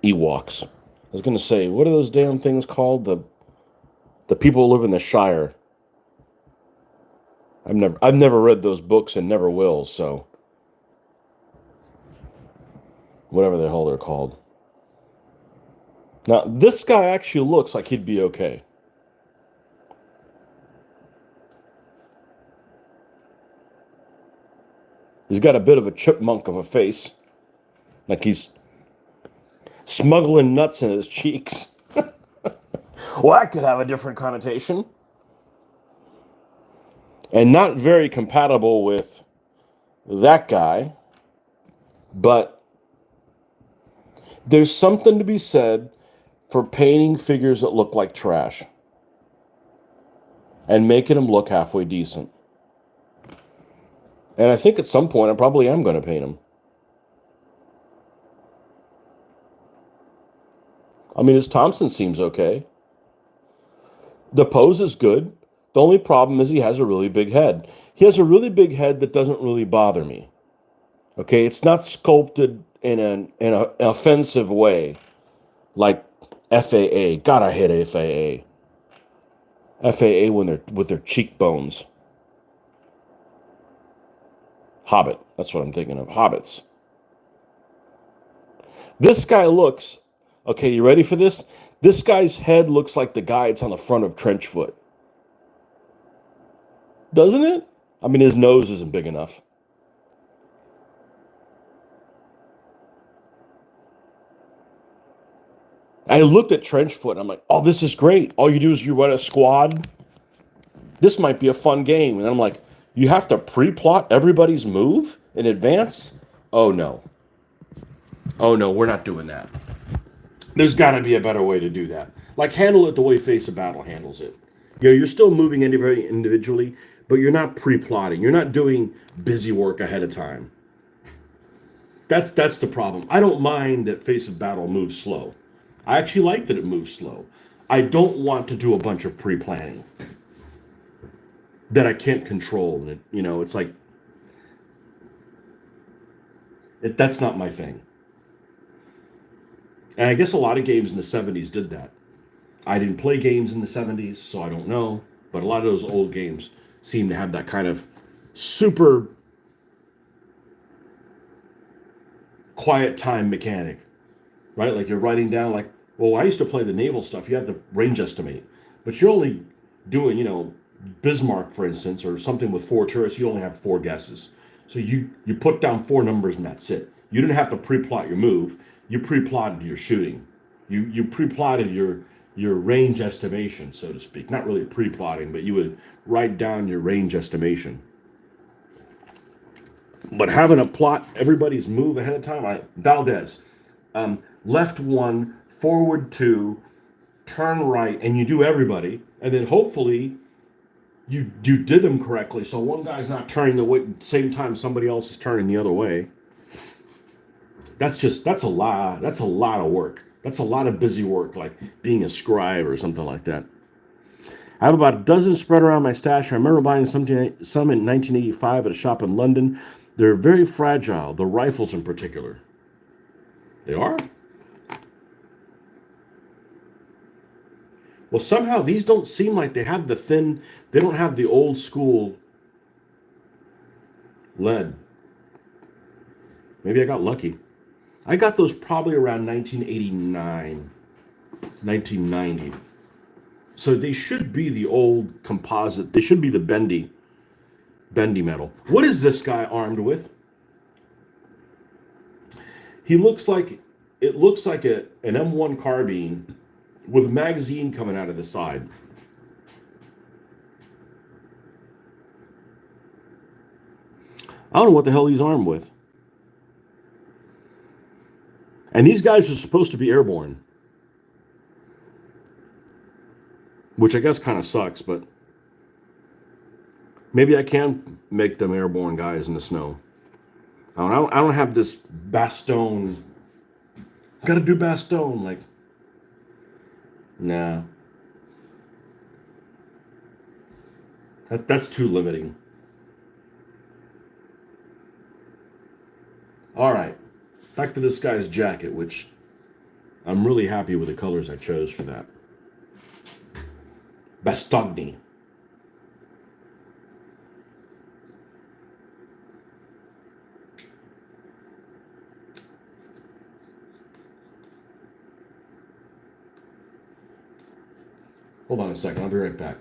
Ewoks. I was gonna say, what are those damn things called? The people who live in the Shire. I've never read those books and never will, so whatever the hell they're called. Now, this guy actually looks like he'd be okay. He's got a bit of a chipmunk of a face. Like he's smuggling nuts in his cheeks. Well, that could have a different connotation. And not very compatible with that guy. But there's something to be said for painting figures that look like trash and making them look halfway decent. And I think at some point I probably am going to paint them. I mean, his Thompson seems okay. The pose is good. The only problem is he has a really big head. He has a really big head that doesn't really bother me. Okay, it's not sculpted in an offensive way, like FAA. God, I hate FAA. FAA with their cheekbones. Hobbit. That's what I'm thinking of. Hobbits. This guy looks. Okay, you ready for this? This guy's head looks like the guy that's on the front of Trenchfoot. Doesn't it? I mean, his nose isn't big enough. I looked at Trenchfoot and I'm like, oh, this is great. All you do is you run a squad. This might be a fun game. And then I'm like, you have to pre-plot everybody's move in advance? Oh, no. Oh, no, we're not doing that. There's got to be a better way to do that. Like, handle it the way Face of Battle handles it. You're still moving everybody individually, but you're not pre-plotting. You're not doing busy work ahead of time. That's the problem. I don't mind that Face of Battle moves slow. I actually like that it moves slow. I don't want to do a bunch of pre-planning that I can't control. It's like that's not my thing. And I guess a lot of games in the 70s did that. I didn't play games in the 70s, so I don't know. But a lot of those old games seem to have that kind of super quiet time mechanic, right? Like you're writing down, like, well, I used to play the naval stuff. You had to range estimate, but you're only doing, Bismarck, for instance, or something with four turrets. You only have four guesses. So you put down four numbers and that's it. You didn't have to pre-plot your move. You pre-plotted your shooting. You pre-plotted your range estimation, so to speak. Not really pre-plotting, but you would write down your range estimation. But having a plot everybody's move ahead of time, Valdez, left one, forward two, turn right, and you do everybody, and then hopefully you did them correctly, so one guy's not turning the way, same time somebody else is turning the other way. That's a lot of work. That's a lot of busy work, like being a scribe or something like that. I have about a dozen spread around my stash. I remember buying some in 1985 at a shop in London. They're very fragile, the rifles in particular. They are? Well, somehow these don't seem like they don't have the old school lead. Maybe I got lucky. I got those probably around 1989, 1990. So they should be the old composite. They should be the bendy metal. What is this guy armed with? He looks like it looks like an M1 carbine with a magazine coming out of the side. I don't know what the hell he's armed with. And these guys are supposed to be airborne, which I guess kind of sucks, but maybe I can make them airborne guys in the snow. I don't have this Bastogne. Got to do Bastogne. Like, nah, that's too limiting. All right, back to this guy's jacket, which I'm really happy with the colors I chose for that. Bastogne. Hold on a second. I'll be right back.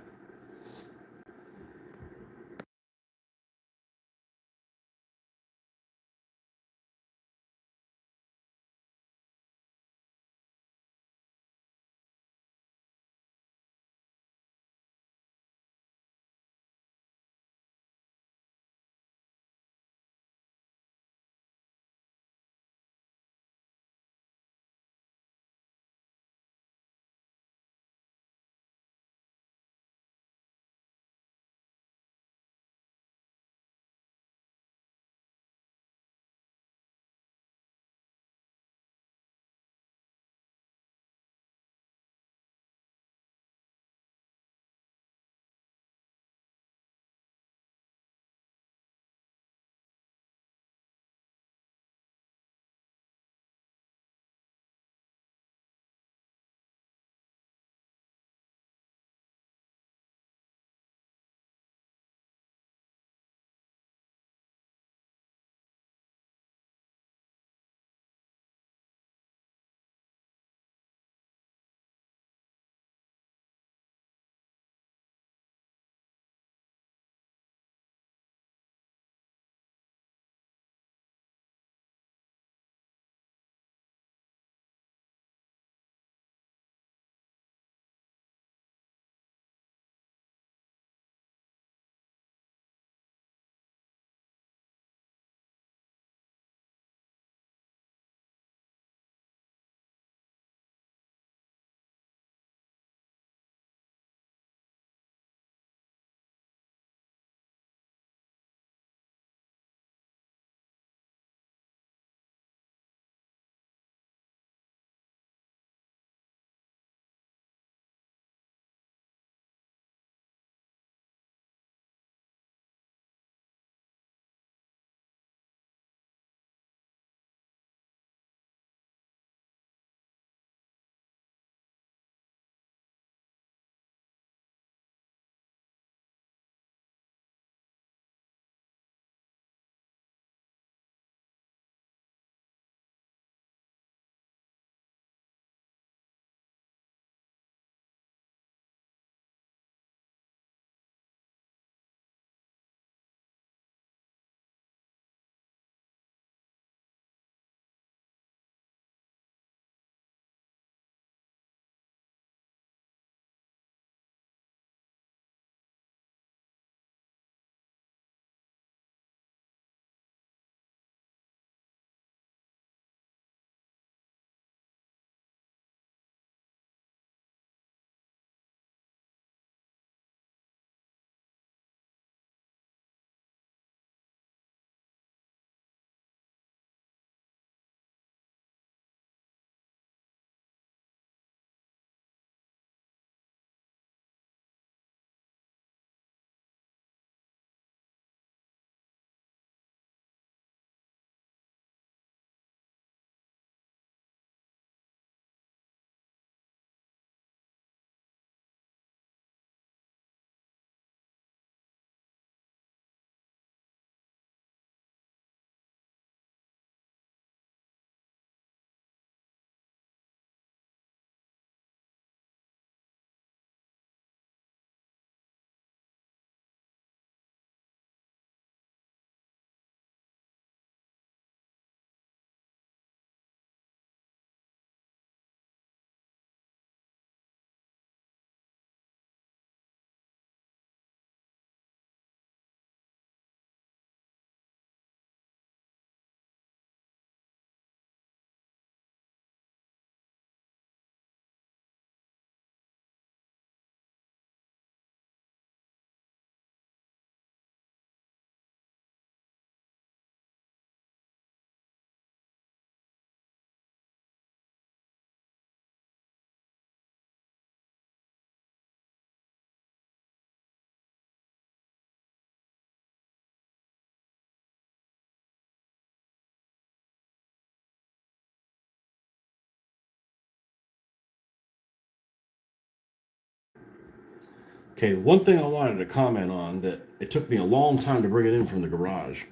Okay, one thing I wanted to comment on that it took me a long time to bring it in from the garage.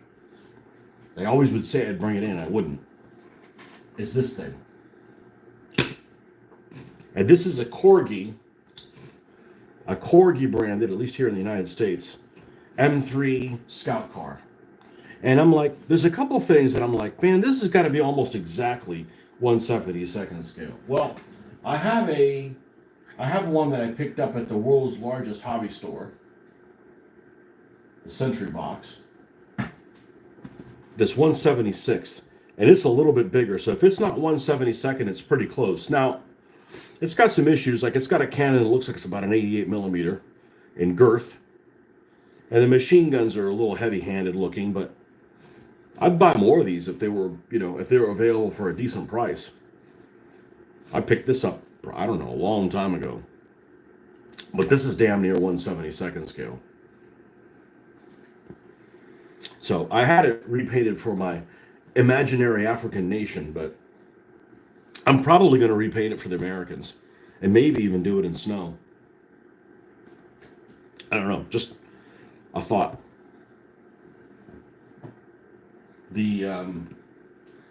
They always would say I'd bring it in, I wouldn't. Is this thing. And this is a Corgi branded, at least here in the United States, M3 Scout car. And I'm like, there's a couple things that I'm like, man, this has got to be almost exactly 1/72nd scale. Well, I have one that I picked up at the world's largest hobby store, the Century Box. This 1/76th, and it's a little bit bigger. So if it's not 1/72nd, it's pretty close. Now, it's got some issues. Like it's got a cannon that looks like it's about an 88 millimeter in girth, and the machine guns are a little heavy-handed looking. But I'd buy more of these if they were, if they were available for a decent price. I picked this up, I don't know, a long time ago. But this is damn near 1/72nd scale. So I had it repainted for my imaginary African nation, but I'm probably going to repaint it for the Americans and maybe even do it in snow. I don't know, just a thought.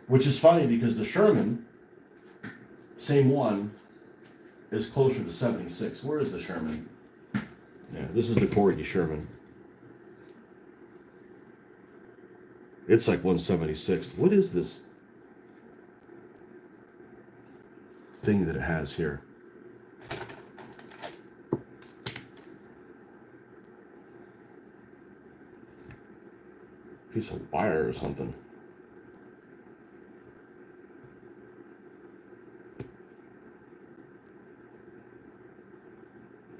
Which is funny because the Sherman, same one, is closer to 76. Where is the Sherman? Yeah, this is the Corgi Sherman. It's like 1/76. What is this thing that it has here? Piece of wire or something.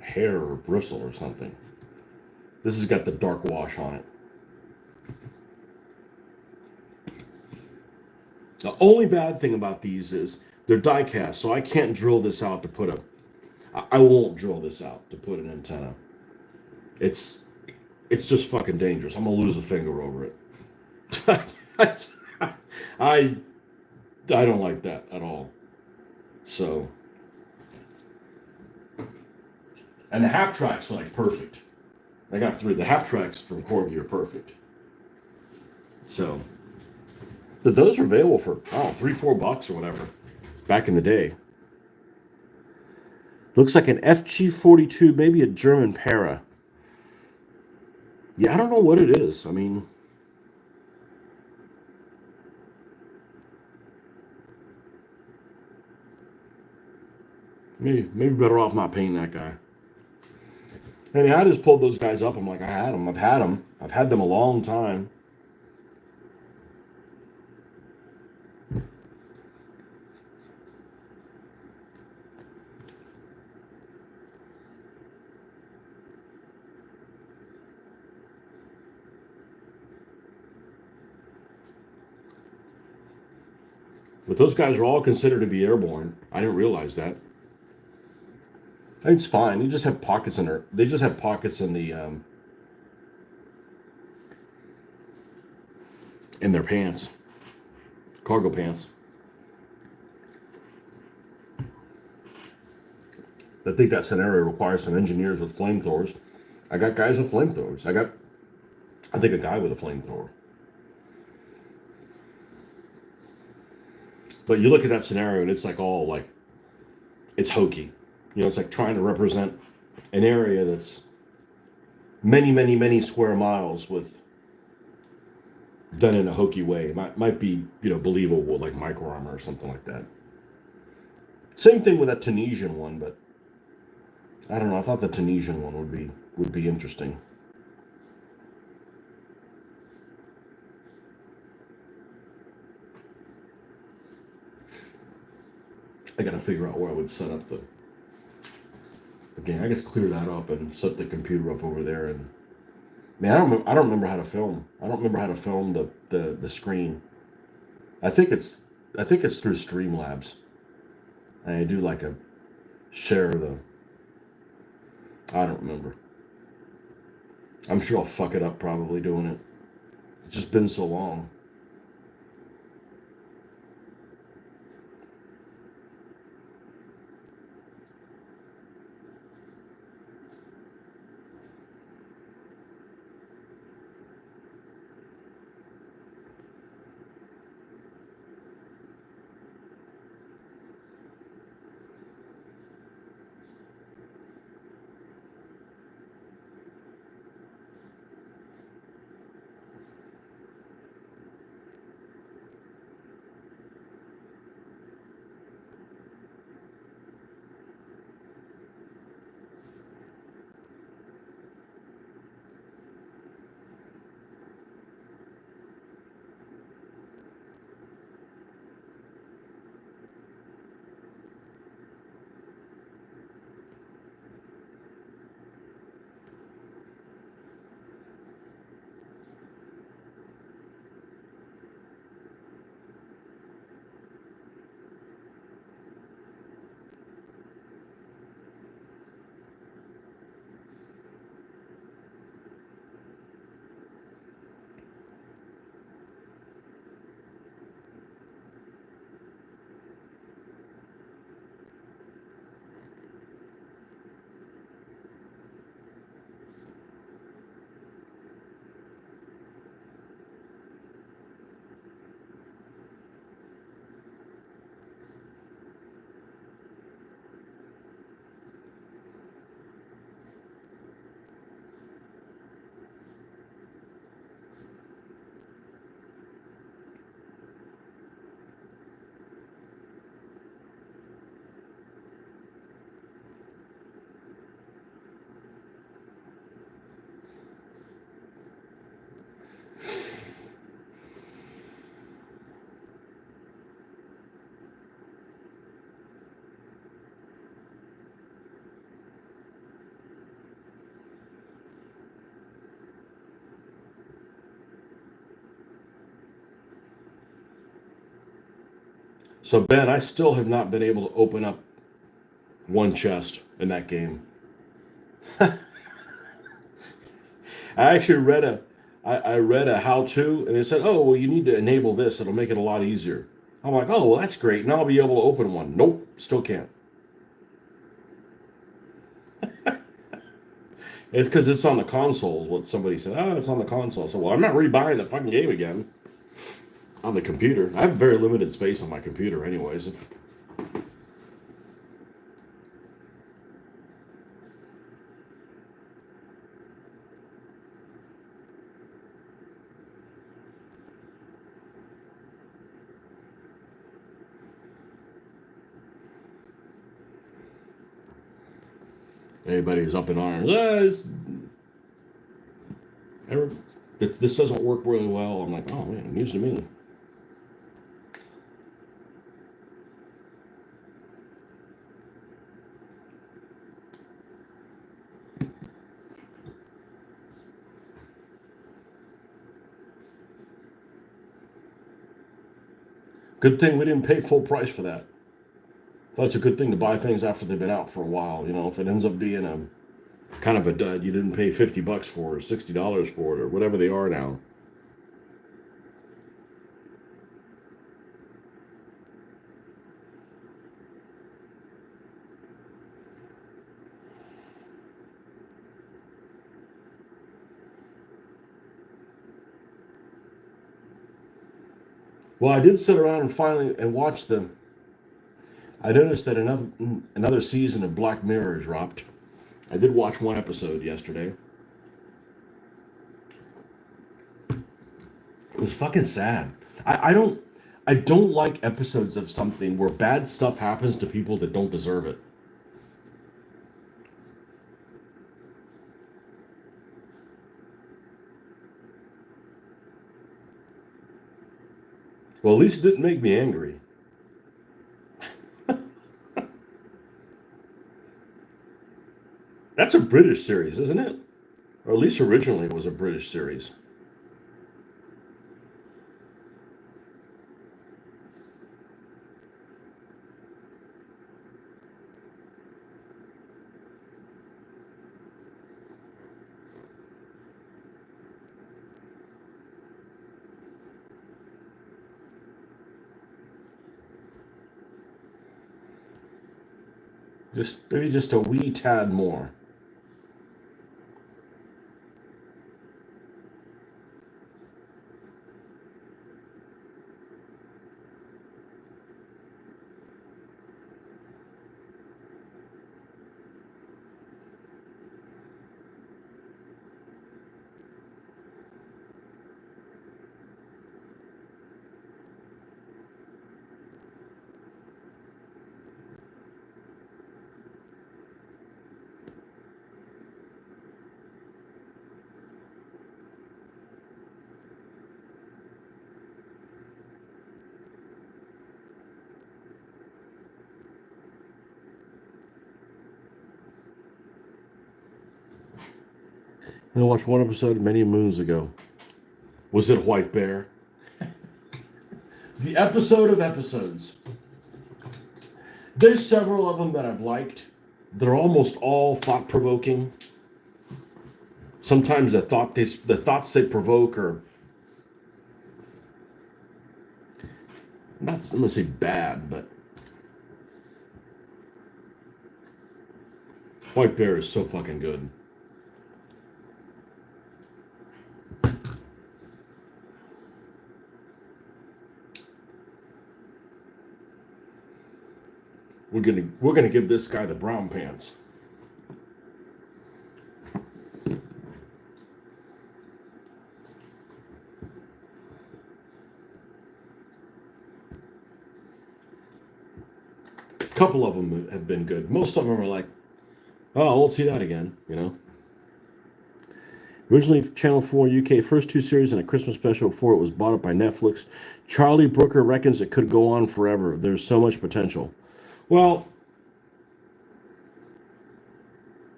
Hair or bristle or something. This has got the dark wash on it. The only bad thing about these is they're die cast, so I can't drill this out to put I won't drill this out to put an antenna. It's just fucking dangerous. I'm gonna lose a finger over it. I don't like that at all. So, and the half tracks are like perfect. I got 3. The half tracks from Corgi are perfect. So, but those are available for $3-4 or whatever. Back in the day. Looks like an FG42, maybe a German para. Yeah, I don't know what it is. I mean, maybe better off not painting that guy. And I just pulled those guys up. I'm like, I had them. I've had them. I've had them a long time. But those guys are all considered to be airborne. I didn't realize that. It's fine. You just have pockets in there. They just have pockets in their pants, cargo pants. I think that scenario requires some engineers with flamethrowers. I got guys with flamethrowers. I think, a guy with a flamethrower. But you look at that scenario and it's like all like, it's hokey. It's like trying to represent an area that's many, many, many square miles with done in a hokey way. It might be, believable, like micro armor or something like that. Same thing with that Tunisian one, but I don't know. I thought the Tunisian one would be interesting. I got to figure out where I would set up the. Again, I guess clear that up and set the computer up over there. And man, I don't remember how to film. I don't remember how to film the screen. I think it's through Streamlabs. And I do like a share the. I don't remember. I'm sure I'll fuck it up probably doing it. It's just been so long. So Ben, I still have not been able to open up one chest in that game. I actually I read a how to, and it said, "Oh, well, you need to enable this. It'll make it a lot easier." I'm like, "Oh, well, that's great. Now I'll be able to open one." Nope, still can't. It's because it's on the console. Is what somebody said. Oh, it's on the console. So, well, I'm not rebuying the fucking game again on the computer. I have very limited space on my computer, anyways. Anybody who's up in arms, this doesn't work really well. I'm like, oh man, news to me. Good thing we didn't pay full price for that. That's a good thing to buy things after they've been out for a while. You know, if it ends up being a kind of a dud, you didn't pay $50 for it, or $60 for it, or whatever they are now. Well, I did sit around and finally and watch them. I noticed that another season of Black Mirror dropped. I did watch one episode yesterday. It was fucking sad. I don't like episodes of something where bad stuff happens to people that don't deserve it. Well, at least it didn't make me angry. That's a British series, isn't it? Or at least originally it was a British series. Just maybe just a wee tad more. I watched one episode many moons ago. Was it White Bear? The episode of episodes. There's several of them that I've liked. They're almost all thought provoking. Sometimes the thoughts they provoke are not, I'm gonna say bad, but White Bear is so fucking good. We're gonna give this guy the brown pants. A couple of them have been good. Most of them are like, oh, I won't see that again. You know. Originally Channel 4 UK, first two series and a Christmas special before it was bought up by Netflix. Charlie Brooker reckons it could go on forever. There's so much potential. Well,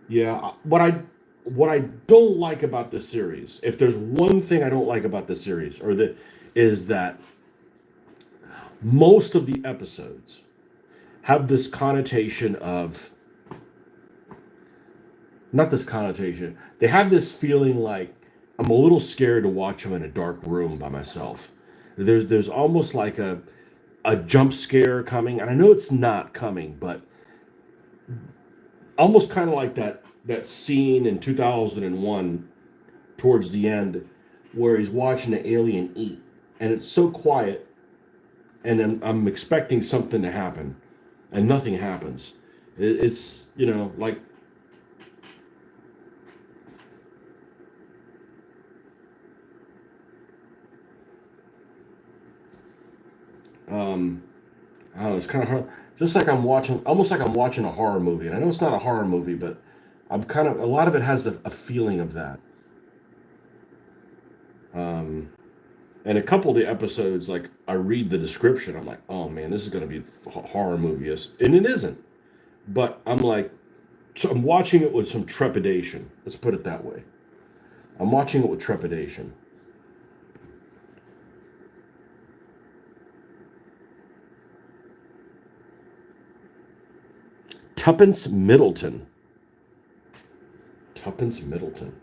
yeah. What I don't like about this series, if there's one thing I don't like about this series, or that is that most of the episodes have this connotation of, not this connotation, they have this feeling like I'm a little scared to watch them in a dark room by myself. There's almost like a jump scare coming, and I know it's not coming, but almost kind of like that scene in 2001 towards the end where he's watching the alien eat, and it's so quiet, and I'm expecting something to happen, and nothing happens. It's, like, I don't know, it's kind of hard. Just like I'm watching, almost like I'm watching a horror movie. And I know it's not a horror movie, but a lot of it has a feeling of that. Um, and a couple of the episodes, like I read the description, I'm like, oh man, this is going to be a horror movie. And it isn't. But I'm like, so I'm watching it with some trepidation. Let's put it that way. I'm watching it with trepidation. Tuppence Middleton. Tuppence Middleton.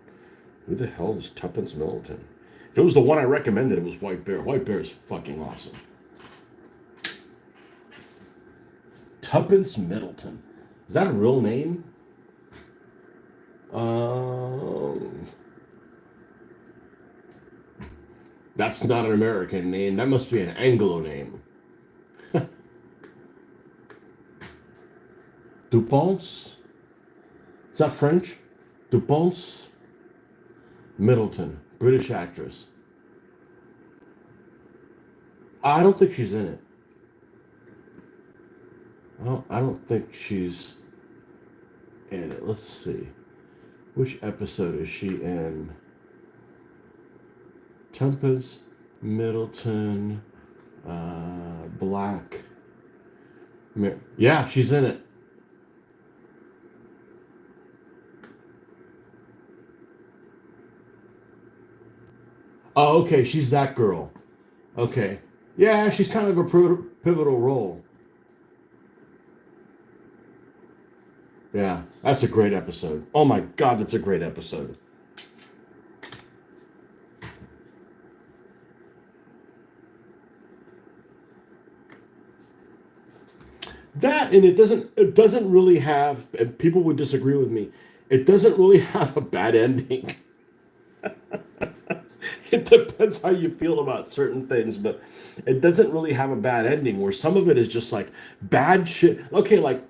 Who the hell is Tuppence Middleton? If it was the one I recommended, it was White Bear. White Bear is fucking awesome. Tuppence Middleton. Is that a real name? That's not an American name. That must be an Anglo name. Dupont? Is that French? Dupont Middleton, British actress. I don't think she's in it. Well, I don't think she's in it. Let's see. Which episode is she in? Tempest Middleton, Black. Yeah, she's in it. Oh, okay, she's that girl. Okay. Yeah, she's kind of a pivotal role. Yeah, that's a great episode. Oh my God, that's a great episode. That, and it doesn't really have, and people would disagree with me, it doesn't really have a bad ending. It depends how you feel about certain things, but it doesn't really have a bad ending where some of it is just like bad shit. Okay, like,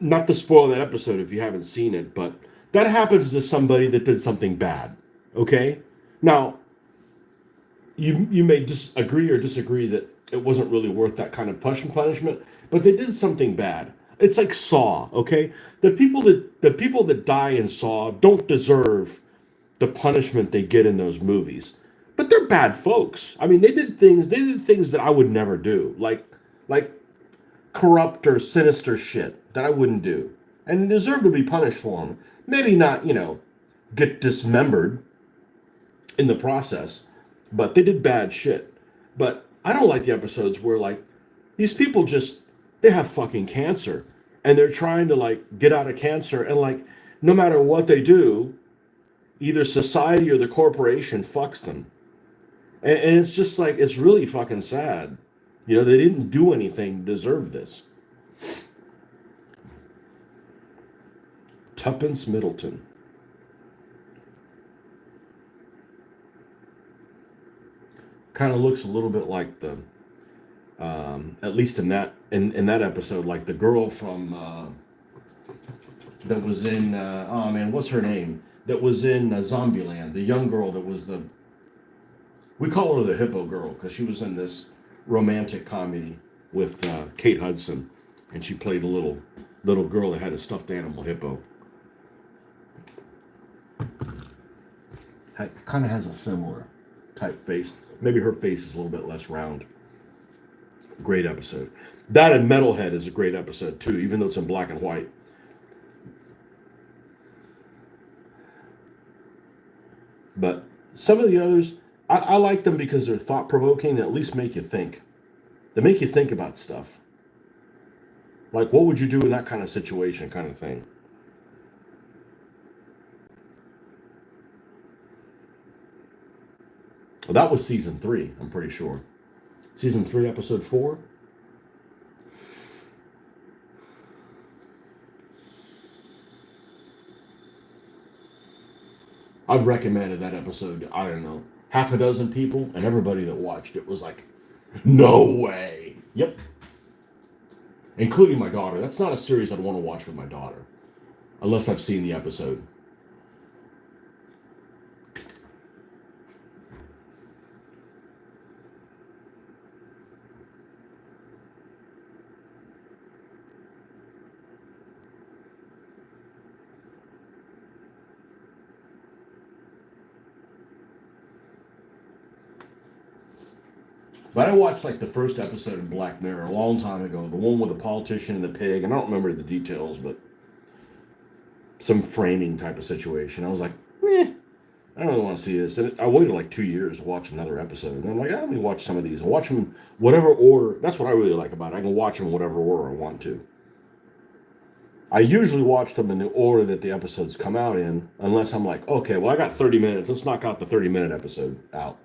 not to spoil that episode if you haven't seen it, but that happens to somebody that did something bad. Okay? Now, you may agree or disagree that it wasn't really worth that kind of punishment, but they did something bad. It's like Saw, okay? The people that die in Saw don't deserve the punishment they get in those movies. But they're bad folks. I mean, they did things that I would never do. Like corrupt or sinister shit that I wouldn't do. And they deserve to be punished for them. Maybe not, get dismembered in the process, but they did bad shit. But I don't like the episodes where, like, these people just, they have fucking cancer and they're trying to, like, get out of cancer, and, like, no matter what they do, either society or the corporation fucks them. And it's just like, it's really fucking sad. They didn't do anything to deserve this. Tuppence Middleton. Kind of looks a little bit like the, at least in that episode, like the girl from that was in, oh man, what's her name? That was in Zombieland. The young girl that was we call her the hippo girl because she was in this romantic comedy with Kate Hudson, and she played a little girl that had a stuffed animal hippo. Kind of has a similar type face. Maybe her face is a little bit less round. Great episode. That and Metalhead is a great episode too, even though it's in black and white. But some of the others, I like them because they're thought provoking and at least make you think. They make you think about stuff. Like, what would you do in that kind of situation, kind of thing. Well, that was season 3, I'm pretty sure. Season 3, episode 4. I've recommended that episode, I don't know, half a dozen people, and everybody that watched it was like, no way. Yep. Including my daughter. That's not a series I'd want to watch with my daughter, unless I've seen the episode. But I watched like the first episode of Black Mirror a long time ago, the one with the politician and the pig, and I don't remember the details, but some framing type of situation. I was like, I don't really want to see this. And I waited like 2 years to watch another episode. And I'm like, let me watch some of these. I'll watch them in whatever order. That's what I really like about it. I can watch them in whatever order I want to. I usually watch them in the order that the episodes come out in, unless I'm like, okay, well, I got 30 minutes. Let's knock out the 30-minute episode out.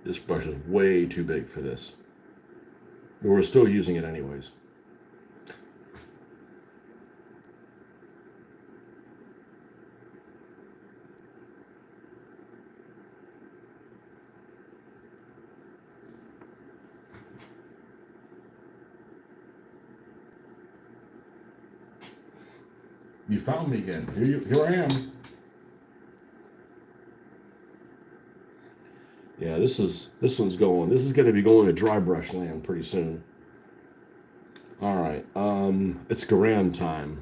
This brush is way too big for this. But we're still using it anyways. You found me again. Here I am. Yeah, this one's going. This is going to be going to dry brush land pretty soon. All right. It's Garan time.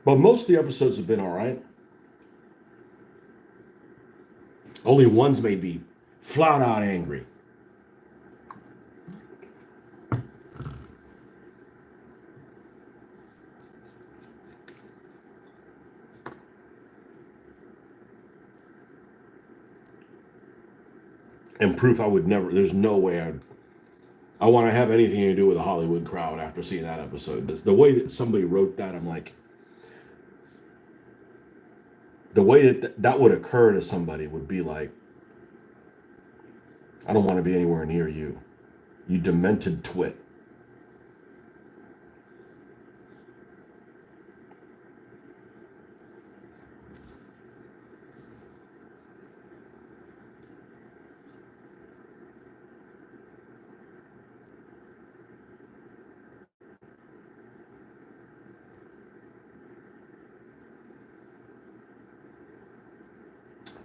But most of the episodes have been all right. Only one's made me flat out angry. And proof I would never, there's no way I want to have anything to do with the Hollywood crowd after seeing that episode. The way that somebody wrote that, I'm like, the way that would occur to somebody would be like, I don't want to be anywhere near you, you demented twit.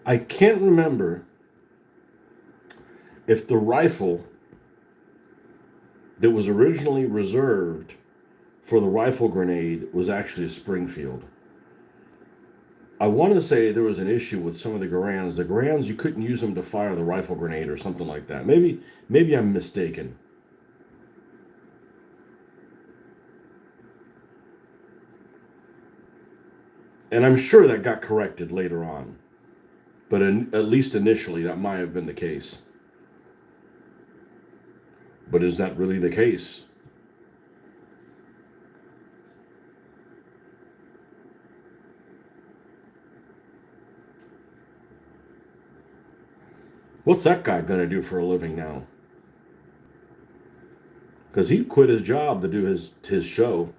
I can't remember if the rifle that was originally reserved for the rifle grenade was actually a Springfield. I want to say there was an issue with some of the Garans. The Garans, you couldn't use them to fire the rifle grenade or something like that. Maybe I'm mistaken. And I'm sure that got corrected later on. But at least initially, that might have been the case. But is that really the case? What's that guy going to do for a living now? because he quit his job to do his show.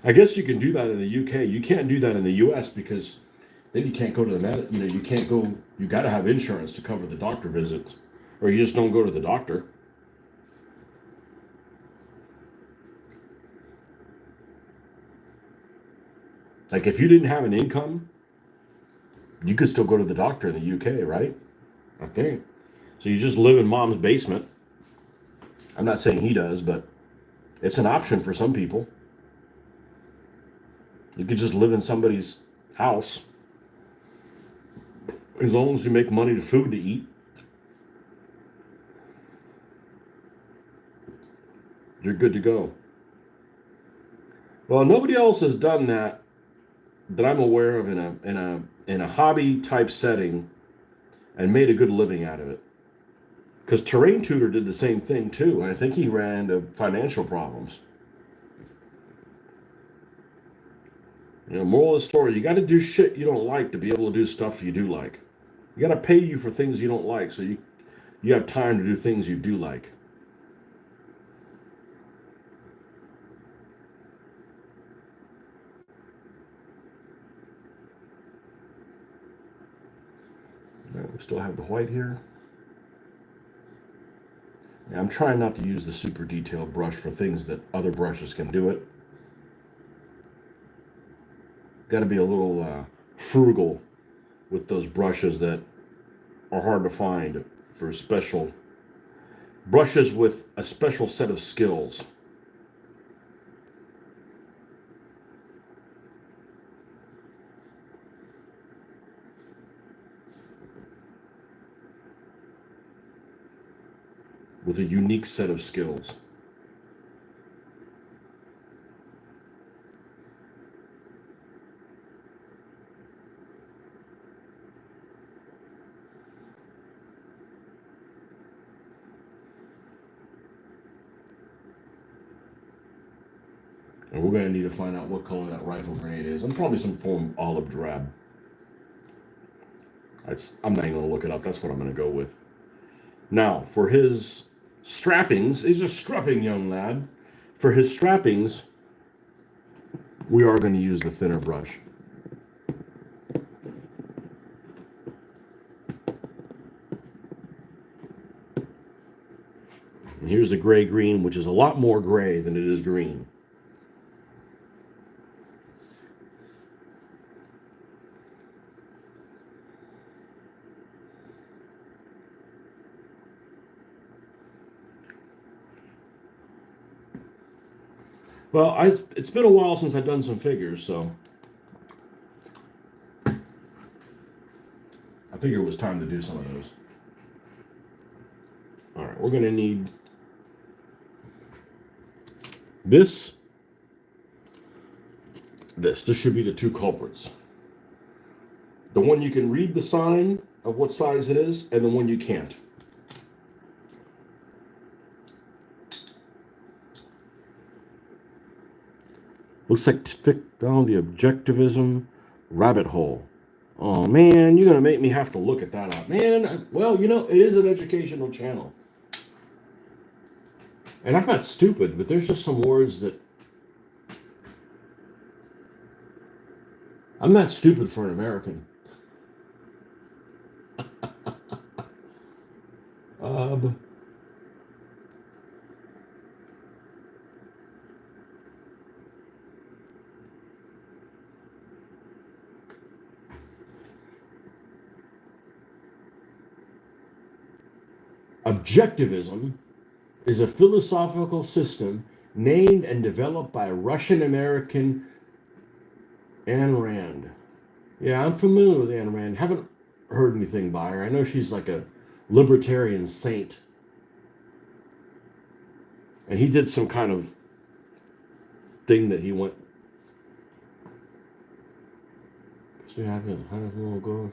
I guess you can do that in the UK. You can't do that in the US because then you can't go to the you can't go. You got to have insurance to cover the doctor visits, or you just don't go to the doctor. Like if you didn't have an income, you could still go to the doctor in the UK, right? Okay. So you just live in mom's basement. I'm not saying he does, but it's an option for some people. You could just live in somebody's house as long as you make money to food to eat. You're good to go. Well, nobody else has done that I'm aware of in a hobby type setting and made a good living out of it. Because Terrain Tutor did the same thing too, and I think he ran into financial problems. Moral of the story: you got to do shit you don't like to be able to do stuff you do like. You got to pay you for things you don't like, so you have time to do things you do like. Right, we still have the white here. Yeah, I'm trying not to use the super detailed brush for things that other brushes can do it. Got to be a little frugal with those brushes that are hard to find for special brushes with a special set of skills. With a unique set of skills. And we're going to need to find out what color that rifle grenade is. And probably some form of olive drab. I'm not even going to look it up. That's what I'm going to go with. Now, for his strappings, he's a strapping young lad. For his strappings, we are going to use the thinner brush. And here's the gray-green, which is a lot more gray than it is green. Well, it's been a while since I've done some figures, so I figured it was time to do some of those. All right, we're going to need this. This should be the two culprits. The one you can read the sign of what size it is, and the one you can't. Looks like the objectivism rabbit hole. Oh man, you're gonna make me have to look at that up, man. Well, it is an educational channel, and I'm not stupid, but there's just some words that I'm not stupid for an American. Objectivism is a philosophical system named and developed by Russian American Ayn Rand. Yeah, I'm familiar with Ayn Rand. Haven't heard anything by her. I know she's like a libertarian saint. And he did some kind of thing that he went. See how his little goes.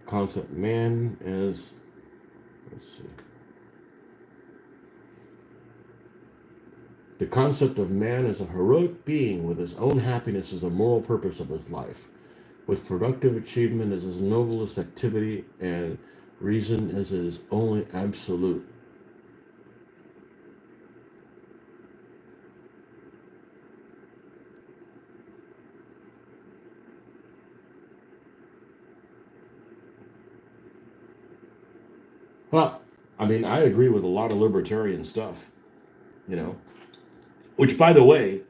concept man as, let's see. The concept of man as a heroic being with his own happiness as the moral purpose of his life, with productive achievement as his noblest activity and reason as his only absolute. Well, I mean, I agree with a lot of libertarian stuff, you know. Which, by the way,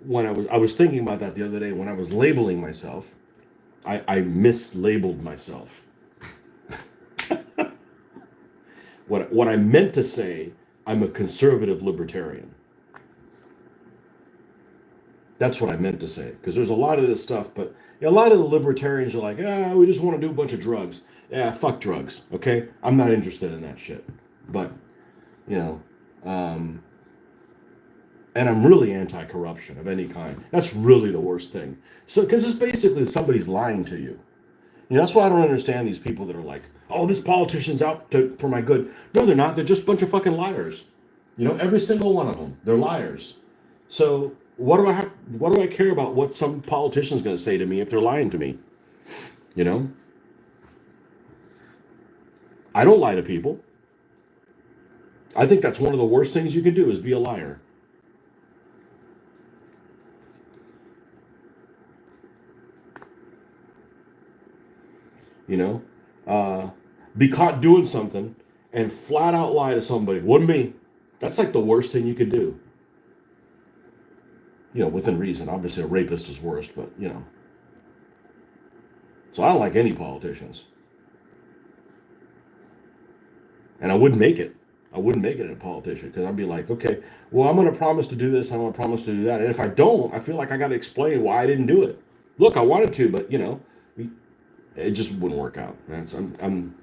when I was thinking about that the other day when I was labeling myself, I mislabeled myself. What I meant to say, I'm a conservative libertarian. That's what I meant to say. Because there's a lot of this stuff, but a lot of the libertarians are like, we just want to do a bunch of drugs. Yeah, fuck drugs. Okay, I'm not interested in that shit. But you know, um, and I'm really anti-corruption of any kind. That's really the worst thing. So, because it's basically somebody's lying to you. You know, that's why I don't understand these people that are like, "Oh, this politician's out for my good." No, they're not. They're just a bunch of fucking liars. You know, every single one of them. They're liars. So, what do I have? What do I care about what some politician's going to say to me if they're lying to me? You know, I don't lie to people. I think that's one of the worst things you can do is be a liar. You know, uh, be caught doing something and flat out lie to somebody. Wasn't me. That's like the worst thing you could do. You know, within reason. Obviously, a rapist is worse, but you know. So I don't like any politicians, and I wouldn't make it. I wouldn't make it a politician because I'd be like, okay, well, I'm going to promise to do this. I'm going to promise to do that, and if I don't, I feel like I got to explain why I didn't do it. Look, I wanted to, but you know, it just wouldn't work out. That's I'm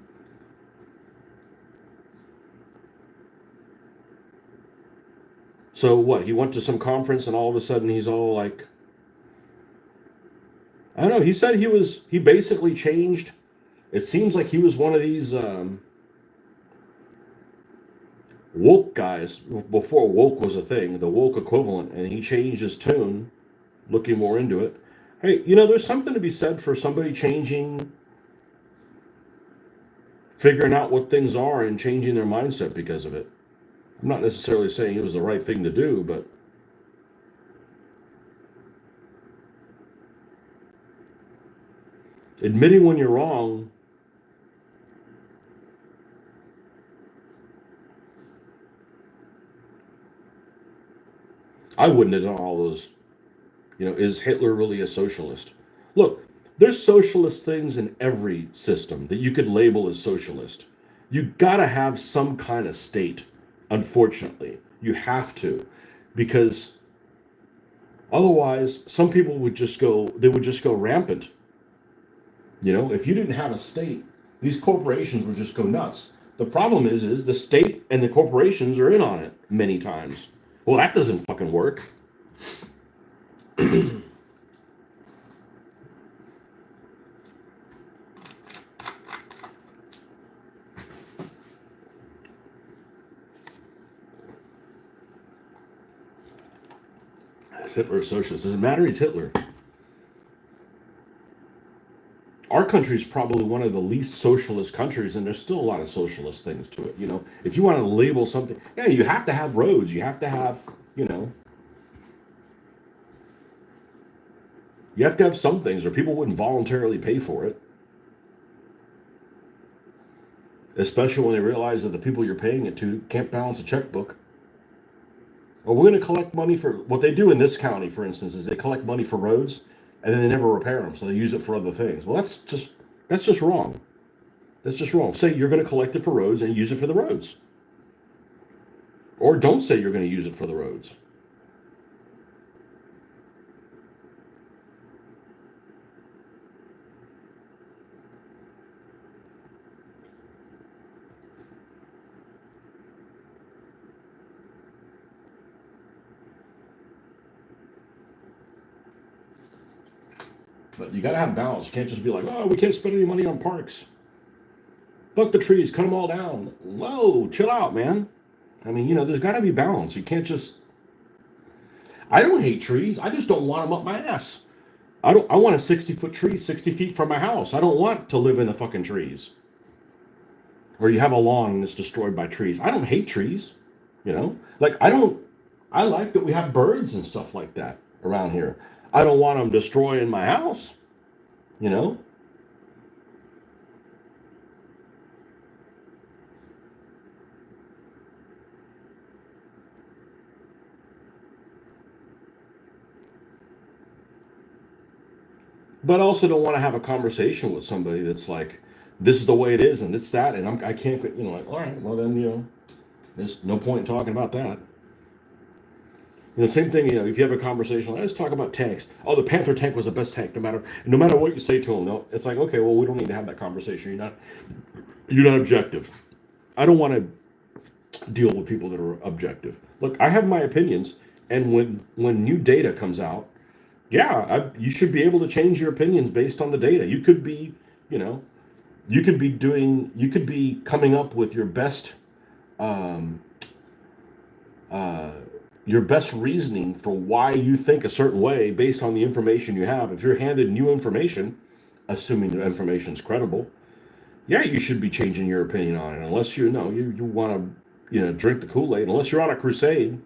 So what? He went to some conference, and all of a sudden he's all like, I don't know. He said he basically changed. It seems like he was one of these woke guys before woke was a thing, the woke equivalent, and he changed his tune, looking more into it. Hey, you know, there's something to be said for somebody changing, figuring out what things are, and changing their mindset because of it. I'm not necessarily saying it was the right thing to do, but admitting when you're wrong. I wouldn't have done all those. You know, is Hitler really a socialist? Look, there's socialist things in every system that you could label as socialist. You gotta have some kind of state, unfortunately. You have to. Because otherwise, some people would just go rampant. You know, if you didn't have a state, these corporations would just go nuts. The problem is the state and the corporations are in on it many times. Well, that doesn't fucking work. Is Hitler a socialist? Does it matter? He's Hitler. Our country is probably one of the least socialist countries, and there's still a lot of socialist things to it. You know, if you want to label something, yeah, you have to have roads. You have to have, you know, you have to have some things, or people wouldn't voluntarily pay for it. Especially when they realize that the people you're paying it to can't balance a checkbook. Well, we're going to collect money for what they do in this county, for instance, is they collect money for roads, and then they never repair them, so they use it for other things. Well, that's just wrong. That's just wrong. Say you're going to collect it for roads and use it for the roads, or don't say you're going to use it for the roads. But you got to have balance. You can't just be like, oh, we can't spend any money on parks. Fuck the trees, cut them all down. Whoa, chill out, man. I mean, there's got to be balance. You can't just. I don't hate trees. I just don't want them up my ass. I don't. I want a 60-foot tree 60 feet from my house. I don't want to live in the fucking trees. Or you have a lawn that's destroyed by trees. I don't hate trees. Like I don't. I like that we have birds and stuff like that around here. I don't want them destroying my house. You know. But I also don't want to have a conversation with somebody that's like, this is the way it is, and it's that, and I can't, like, all right, well then, there's no point in talking about that. Same thing, if you have a conversation, like, let's talk about tanks. Oh, the Panther tank was the best tank, no matter what you say to them. No, it's like, okay, well, we don't need to have that conversation. You're not objective. I don't want to deal with people that are objective. Look, I have my opinions, and when new data comes out, yeah, you should be able to change your opinions based on the data. You could be, you know, you could be coming up with um, uh, your best reasoning for why you think a certain way based on the information you have. If you're handed new information, assuming the information is credible, yeah, you should be changing your opinion on it. Unless you want to, drink the Kool-Aid. Unless you're on a crusade.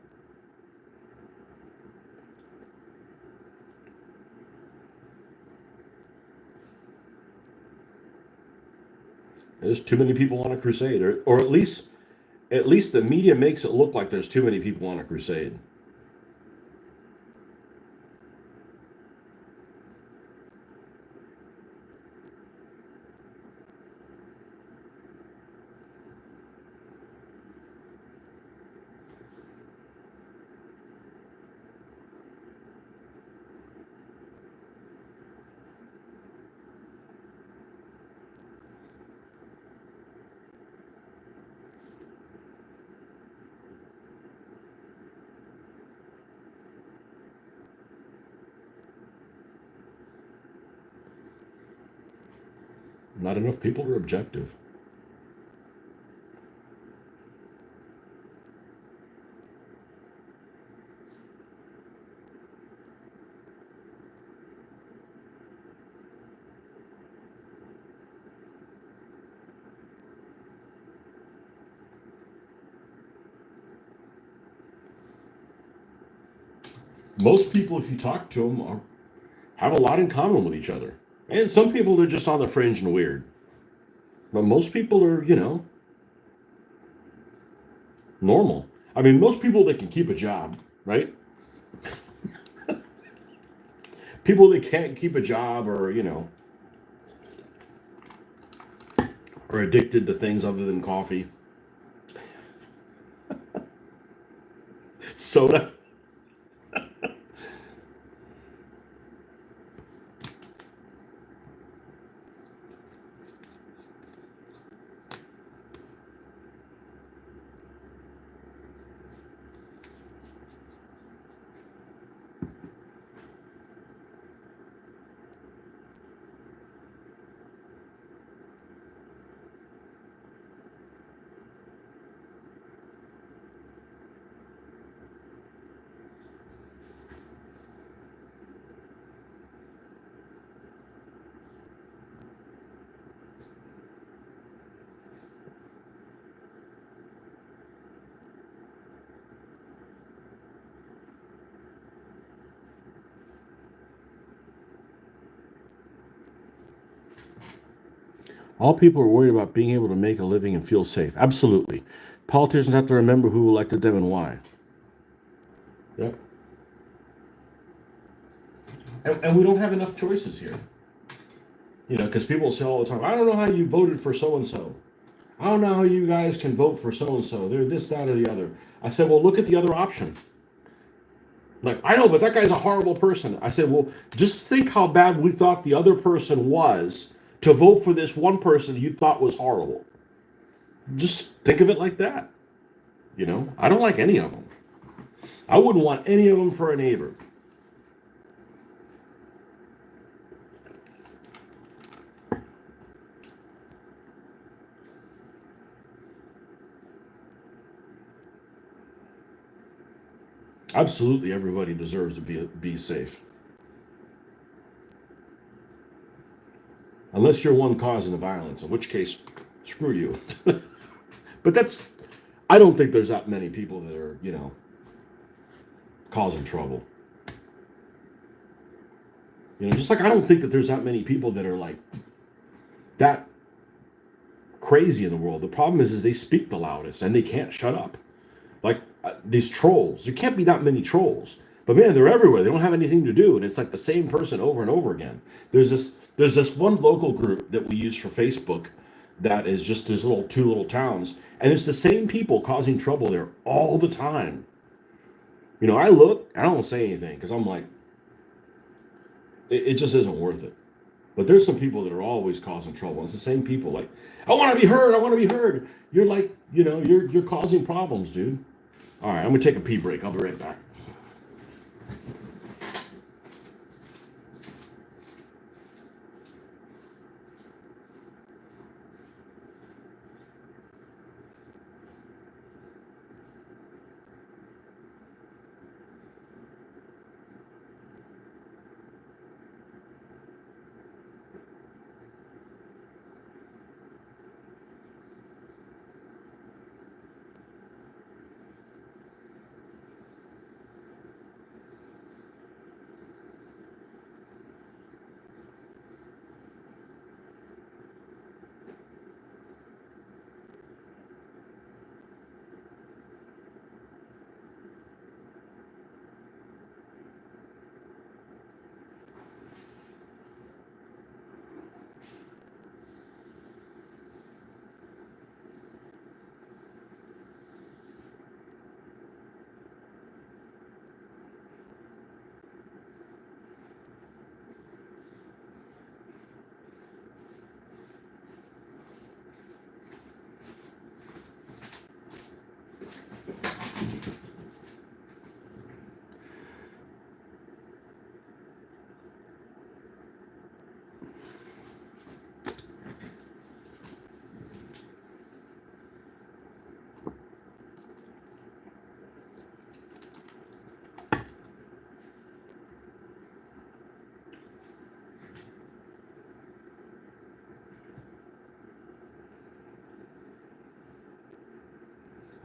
There's too many people on a crusade, or at least the media makes it look like there's too many people on a crusade. Not enough people are objective. Most people, if you talk to them, have a lot in common with each other. And some people are just on the fringe and weird. But most people are, normal. I mean, most people that can keep a job, right? People that can't keep a job are addicted to things other than coffee, soda. All people are worried about being able to make a living and feel safe. Absolutely. Politicians have to remember who elected them and why. Yep. And we don't have enough choices here. Because people say all the time, I don't know how you voted for so and so. I don't know how you guys can vote for so and so. They're this, that, or the other. I said, well, look at the other option. Like, I know, but that guy's a horrible person. I said, well, just think how bad we thought the other person was to vote for this one person you thought was horrible. Just think of it like that. I don't like any of them. I wouldn't want any of them for a neighbor. Absolutely, everybody deserves to be safe, unless you're one causing the violence, in which case, screw you. But that's I don't think there's that many people that are causing trouble. Just like I don't think that there's that many people that are like that crazy in the world. The problem is they speak the loudest and they can't shut up. Like these trolls, there can't be that many trolls, but man, they're everywhere. They don't have anything to do, and it's like the same person over and over again. There's this one local group that we use for Facebook that is just these two little towns, and it's the same people causing trouble there all the time. I look, I don't say anything because I'm like, it just isn't worth it. But there's some people that are always causing trouble. It's the same people. Like, I want to be heard. I want to be heard. You're like, you're causing problems, dude. All right, I'm gonna take a pee break. I'll be right back.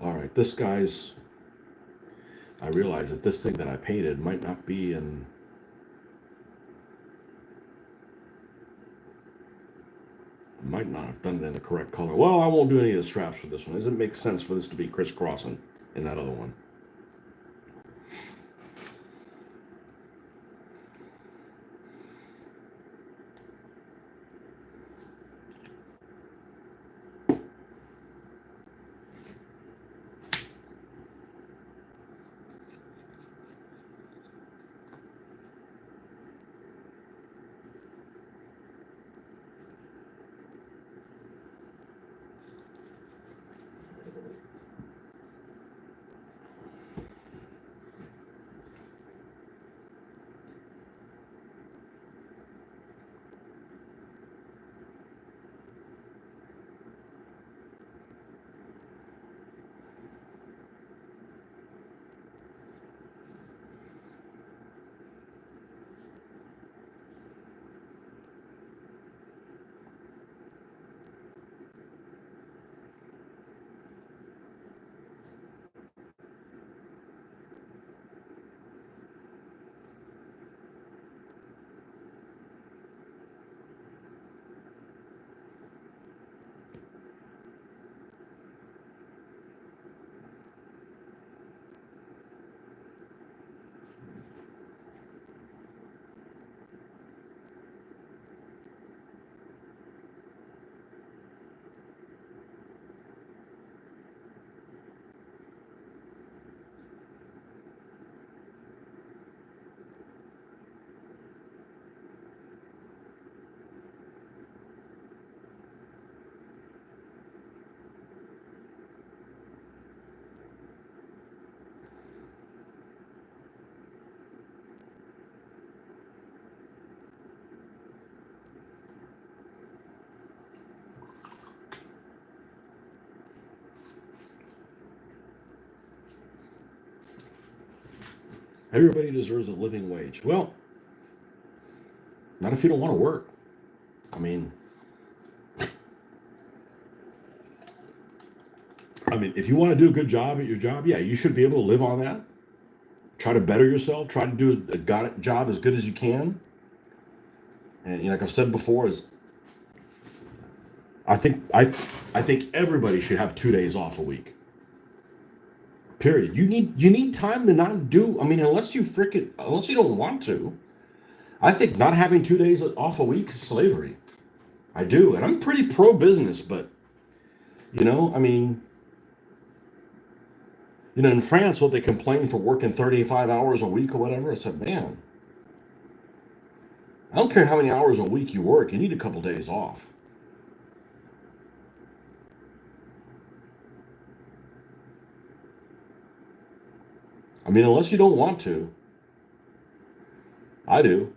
All right, I realize that this thing that I painted might not have done it in the correct color. Well, I won't do any of the straps for this one. It doesn't make sense for this to be crisscrossing in that other one. Everybody deserves a living wage. Well, not if you don't want to work. I mean, if you want to do a good job at your job, yeah, you should be able to live on that. Try to better yourself. Try to do a job as good as you can. And like I've said before, is I think I think everybody should have 2 days off a week. Period. You need time to not do. Unless unless you don't want to. I think not having 2 days off a week is slavery. I do, and I'm pretty pro business, but you know, I mean, in France, what they complain for working 35 hours a week or whatever. I said, man, I don't care how many hours a week you work. You need a couple days off. Unless you don't want to. I do.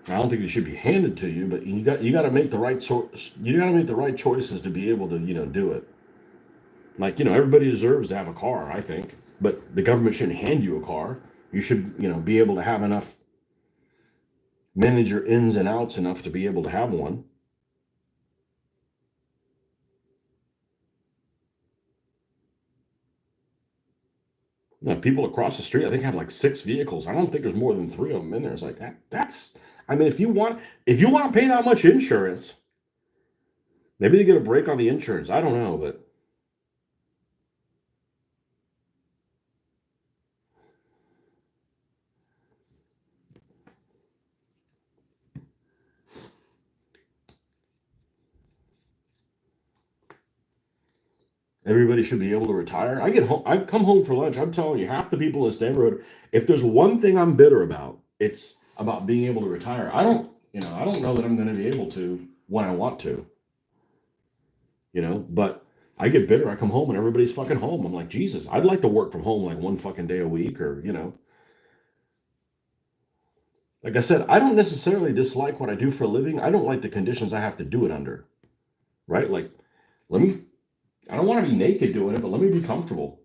I don't think it should be handed to you, but you got to make the right you got to make the right choices to be able to do it. Like everybody deserves to have a car, I think, but the government shouldn't hand you a car. You should be able to have enough, manage your ins and outs enough to be able to have one. People across the street, I think, have like 6 vehicles. I don't think there's more than 3 of them in there. It's like that's. If you want to pay that much insurance, maybe they get a break on the insurance. I don't know, but everybody should be able to retire. I get home. I come home for lunch. I'm telling you, half the people in this neighborhood. If there's one thing I'm bitter about, it's about being able to retire. I don't know that I'm going to be able to when I want to. But I get bitter. I come home and everybody's fucking home. I'm like, Jesus, I'd like to work from home like one fucking day a week, or like I said, I don't necessarily dislike what I do for a living. I don't like the conditions I have to do it under. Right? Like, let me. I don't want to be naked doing it, but let me be comfortable.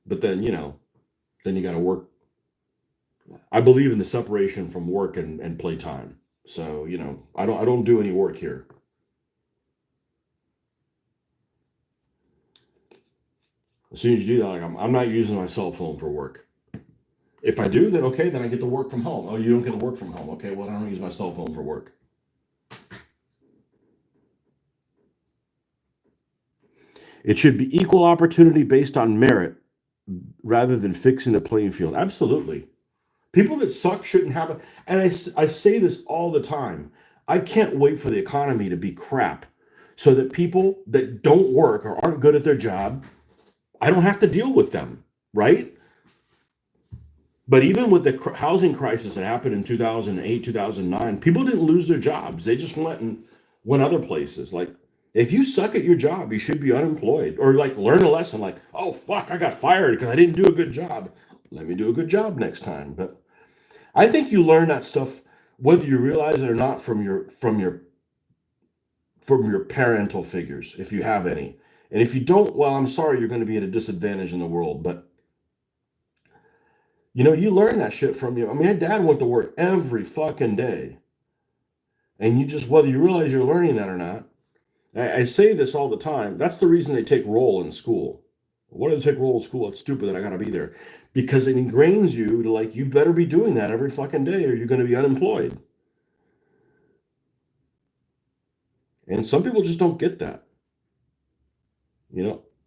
But then you got to work. I believe in the separation from work and playtime. So I don't do any work here. As soon as you do that, like I'm not using my cell phone for work. If I do, then okay, then I get to work from home. Oh, you don't get to work from home. Okay, well, I don't use my cell phone for work. It should be equal opportunity based on merit rather than fixing a playing field. Absolutely. People that suck shouldn't have it. And I say this all the time. I can't wait for the economy to be crap so that people that don't work or aren't good at their job, I don't have to deal with them, right? But even with the housing crisis that happened in 2008, 2009, people didn't lose their jobs. They just went other places. Like, if you suck at your job, you should be unemployed, or like learn a lesson. Like, oh fuck, I got fired because I didn't do a good job. Let me do a good job next time. But I think you learn that stuff whether you realize it or not from your parental figures, if you have any. And if you don't, well, I'm sorry, you're going to be at a disadvantage in the world. But you learn that shit from you. My dad went to work every fucking day, and you just, whether you realize you're learning that or not. I say this all the time. That's the reason they take roll in school. What do they take roll in school? It's stupid that I got to be there, because it ingrains you to, like, you better be doing that every fucking day, or you're going to be unemployed. And some people just don't get that.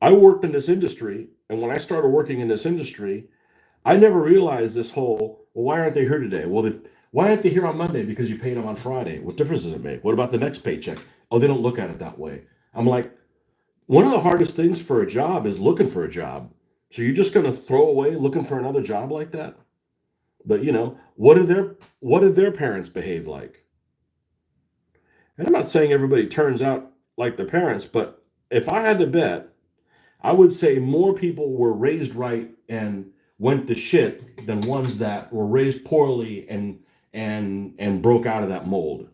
I worked in this industry, and when I started working in this industry, I never realized this whole, well, why aren't they here today? Well, why aren't they here on Monday? Because you paid them on Friday. What difference does it make? What about the next paycheck? Oh, they don't look at it that way. I'm like, one of the hardest things for a job is looking for a job. So you're just going to throw away looking for another job like that? But what do their parents behave like? And I'm not saying everybody turns out like their parents, but if I had to bet, I would say more people were raised right and went to shit than ones that were raised poorly and broke out of that mold.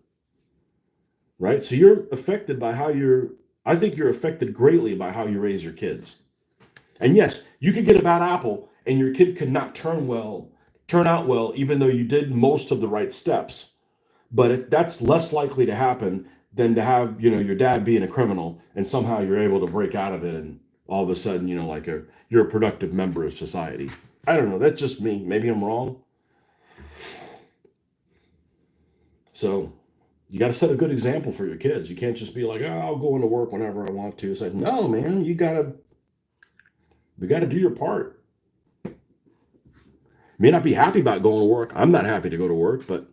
Right? So you're affected by how you're I think you're affected greatly by how you raise your kids. And yes, you could get a bad apple and your kid could not turn out well, even though you did most of the right steps. But that's less likely to happen than to have, your dad being a criminal and somehow you're able to break out of it and all of a sudden, you're a productive member of society. I don't know. That's just me. Maybe I'm wrong. So you got to set a good example for your kids. You can't just be like, oh, I'll go into work whenever I want to. It's like, no, man, we got to do your part. May not be happy about going to work. I'm not happy to go to work, but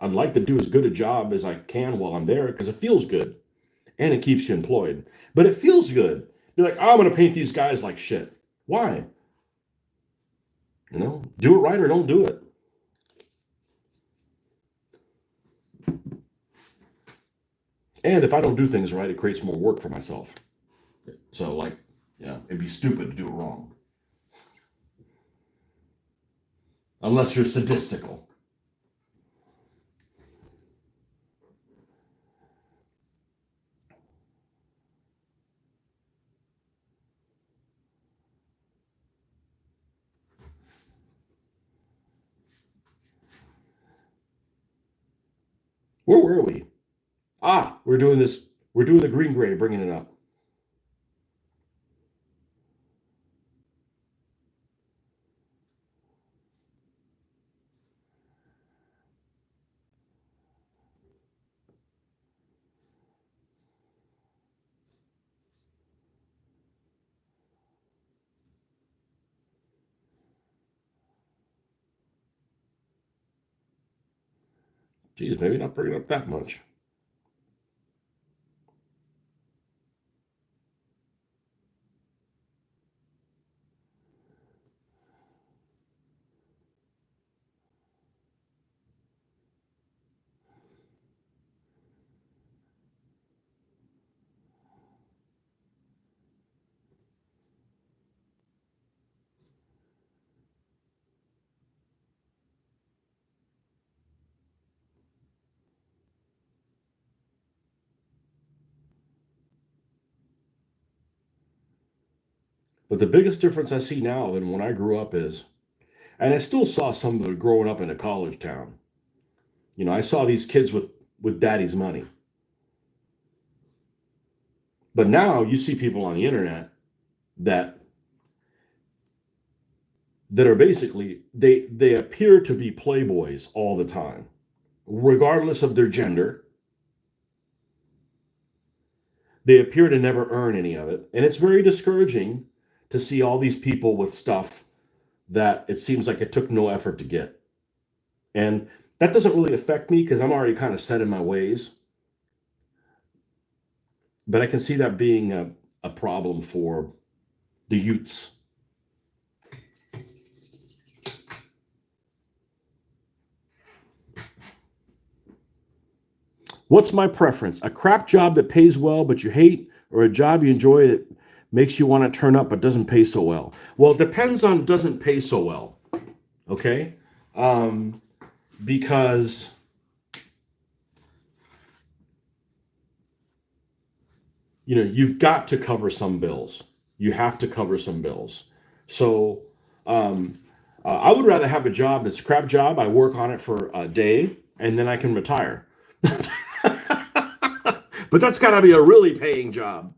I'd like to do as good a job as I can while I'm there because it feels good and it keeps you employed. But it feels good. You're like, oh, I'm going to paint these guys like shit. Why? Do it right or don't do it. And if I don't do things right, it creates more work for myself. So, it'd be stupid to do it wrong. Unless you're sadistical. Where were we? We're doing this. We're doing the green gray, bringing it up. Geez, maybe not bringing up that much. But the biggest difference I see now than when I grew up is, and I still saw some of it growing up in a college town. I saw these kids with daddy's money. But now you see people on the internet that are basically they appear to be playboys all the time, regardless of their gender. They appear to never earn any of it, and it's very discouraging to see all these people with stuff that it seems like it took no effort to get. And that doesn't really affect me because I'm already kind of set in my ways. But I can see that being a problem for the youths. What's my preference? A crap job that pays well but you hate, or a job you enjoy that makes you want to turn up but doesn't pay so well? Well, it depends on doesn't pay so well. Okay? Because you've got to cover some bills. You have to cover some bills. So I would rather have a job that's a crap job. I work on it for a day and then I can retire. But that's got to be a really paying job,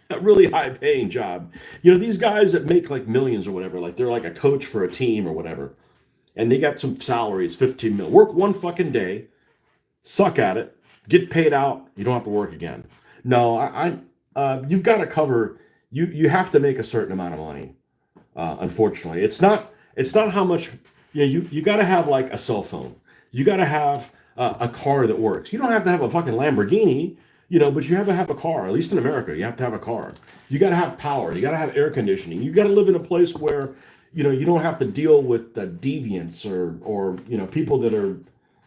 a really high paying job. These guys that make like millions or whatever, like they're like a coach for a team or whatever, and they got some salaries, 15 mil. Work one fucking day, suck at it, get paid out. You don't have to work again. No, you've got to cover. You have to make a certain amount of money. Unfortunately, it's not how much. You got to have like a cell phone. You got to have a car that works. You don't have to have a fucking Lamborghini, but you have to have a car. At least in America, you have to have a car. You got to have power. You got to have air conditioning. You got to live in a place where, you don't have to deal with the deviants or people that are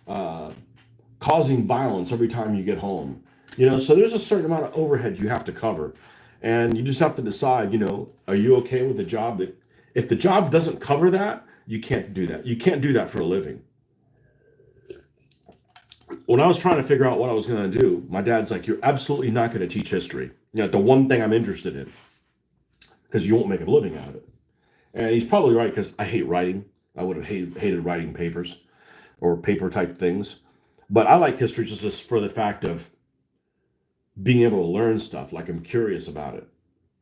uh, causing violence every time you get home. So there's a certain amount of overhead you have to cover, and you just have to decide. Are you okay with a job that, if the job doesn't cover that, you can't do that. You can't do that for a living. When I was trying to figure out what I was going to do, my dad's like, "You're absolutely not going to teach history. The one thing I'm interested in, because you won't make a living out of it." And he's probably right, because I hate writing. I would have hated writing papers or paper type things. But I like history just for the fact of being able to learn stuff. Like, I'm curious about it.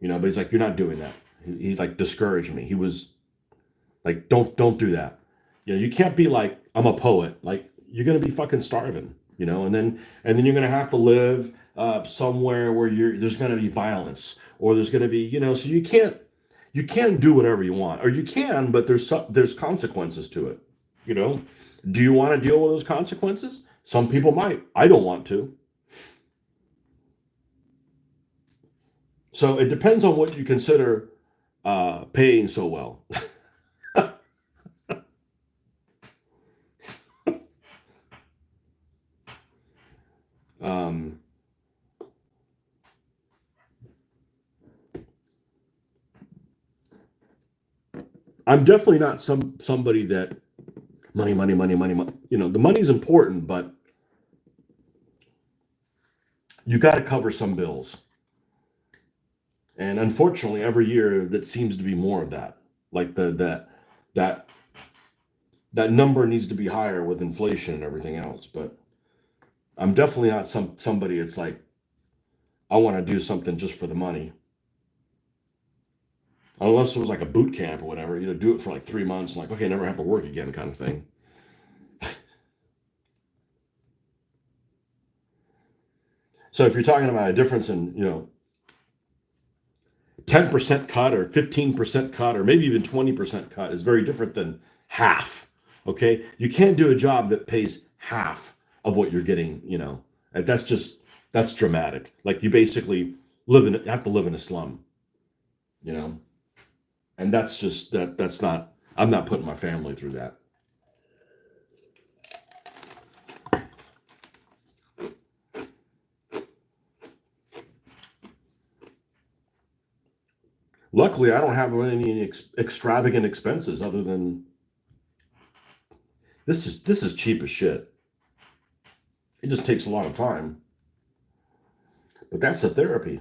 But he's like, "You're not doing that." He like discouraged me. He was like, don't do that. You can't be like, "I'm a poet." Like, you're gonna be fucking starving. And then you're gonna have to live somewhere where there's gonna be violence, or there's gonna be, so you can't do whatever you want, or you can, but there's consequences to it. You know, do you want to deal with those consequences? Some people might. I don't want to. So it depends on what you consider paying so well. um, I'm definitely not somebody that money, money, money, money, money. The money's important, but you got to cover some bills. And unfortunately, every year that seems to be more of that. Like that that number needs to be higher with inflation and everything else. But I'm definitely not somebody that's like, I want to do something just for the money. Unless it was like a boot camp or whatever, do it for like 3 months, and like, okay, never have to work again, kind of thing. So if you're talking about a difference in, 10% cut or 15% cut or maybe even 20% cut is very different than half. Okay. You can't do a job that pays half of what you're getting, and that's dramatic. Like, you basically have to live in a slum, you know, and that's not, I'm not putting my family through that. Luckily, I don't have any extravagant expenses other than this is cheap as shit. It just takes a lot of time, but that's the therapy.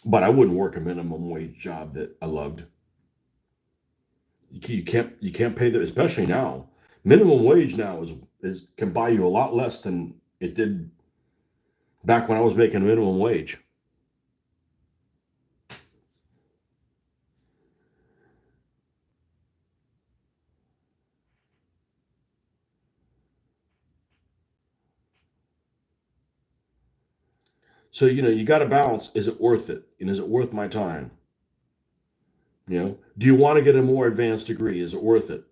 But I wouldn't work a minimum wage job that I loved. You can't pay that, especially now. Minimum wage now is can buy you a lot less than it did back when I was making minimum wage. So you got to balance. Is it worth it? And is it worth my time? Do you want to get a more advanced degree? Is it worth it?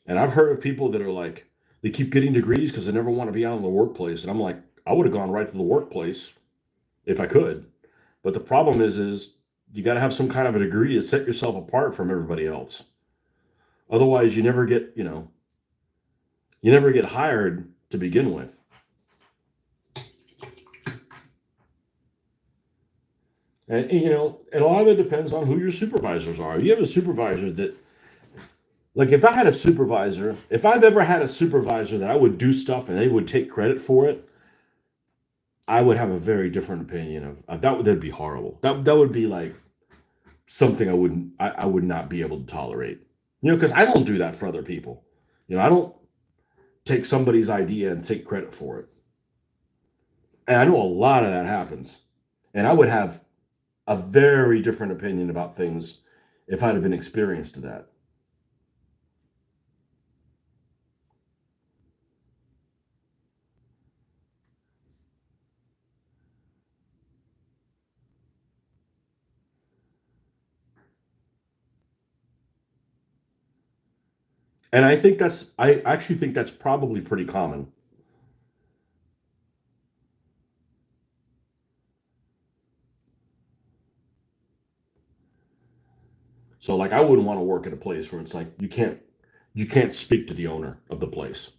And I've heard of people that are like, they keep getting degrees because they never want to be out in the workplace. And I'm like, I would have gone right to the workplace if I could. But the problem is you got to have some kind of a degree to set yourself apart from everybody else. Otherwise, you never get hired to begin with. And a lot of it depends on who your supervisors are. You have a supervisor that, like, if I've ever had a supervisor that I would do stuff and they would take credit for it, I would have a very different opinion of that. That'd be horrible. That would be like something I would not be able to tolerate. Because I don't do that for other people. I don't take somebody's idea and take credit for it. And I know a lot of that happens. And I would have a very different opinion about things if I'd have been experienced to that. And I actually think that's probably pretty common. So like I wouldn't want to work at a place where it's like you can't speak to the owner of the place.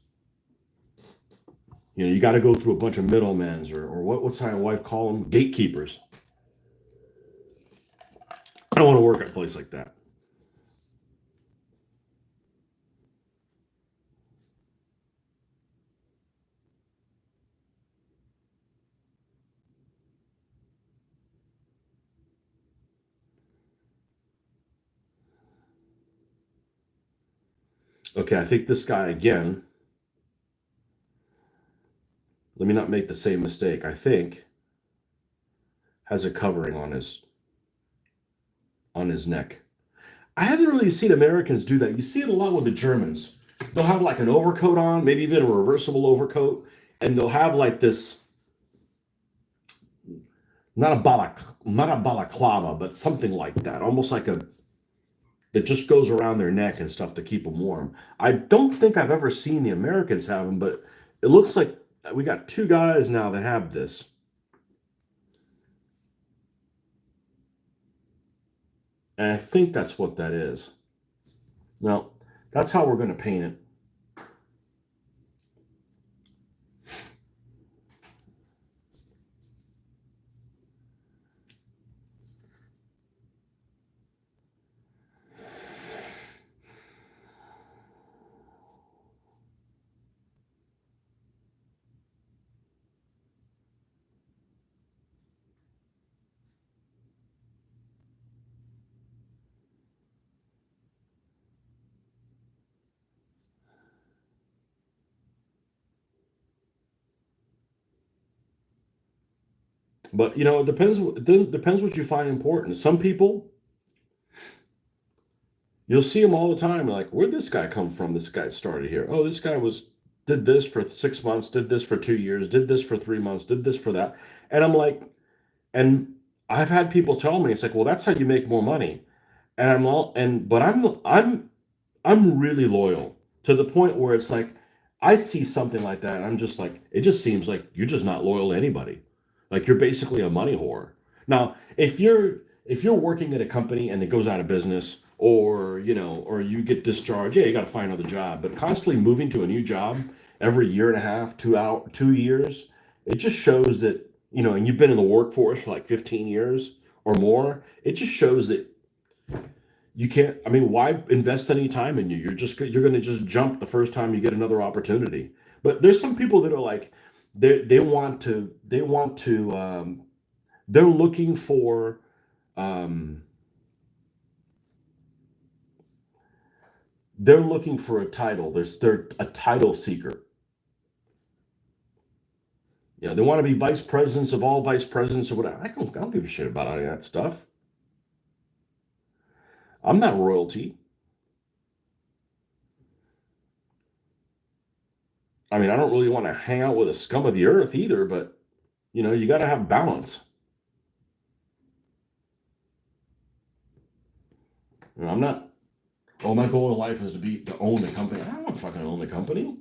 You got to go through a bunch of middlemen or what's my wife call them? Gatekeepers. I don't want to work at a place like that. Okay, I think this guy again, let me not make the same mistake. I think has a covering on his neck. I haven't really seen Americans do that. You see it a lot with the Germans. They'll have like an overcoat on, maybe even a reversible overcoat, and they'll have like this not a balaclava, but something like that, almost like a that just goes around their neck and stuff to keep them warm. I don't think I've ever seen the Americans have them, but it looks like we got two guys now that have this, and I think that's what that is. Well, that's how we're going to paint it. But it depends. It depends what you find important. Some people, you'll see them all the time. Like, where'd this guy come from? This guy started here. Oh, this guy did this for 6 months, did this for 2 years, did this for 3 months, did this for that. And I'm like, and I've had people tell me, it's like, well, that's how you make more money. And I'm all, and but I'm really loyal to the point where it's like I see something like that, and I'm just like, it just seems like you're just not loyal to anybody. Like you're basically a money whore. Now, if you're working at a company and it goes out of business, or you get discharged, yeah, you got to find another job. But constantly moving to a new job every year and a half, 2 years, it just shows that and you've been in the workforce for like 15 years or more. It just shows that you can't. I mean, why invest any time in you? You're going to just jump the first time you get another opportunity. But there's some people that are like they want to they're looking for um, a title. They're a title seeker. They want to be vice presidents of all vice presidents or whatever. I don't give a shit about any of that stuff. I'm not royalty. I mean, I don't really want to hang out with a scum of the earth either, but you got to have balance. I'm not. Oh, my goal in life is to own the company. I don't want to fucking own the company.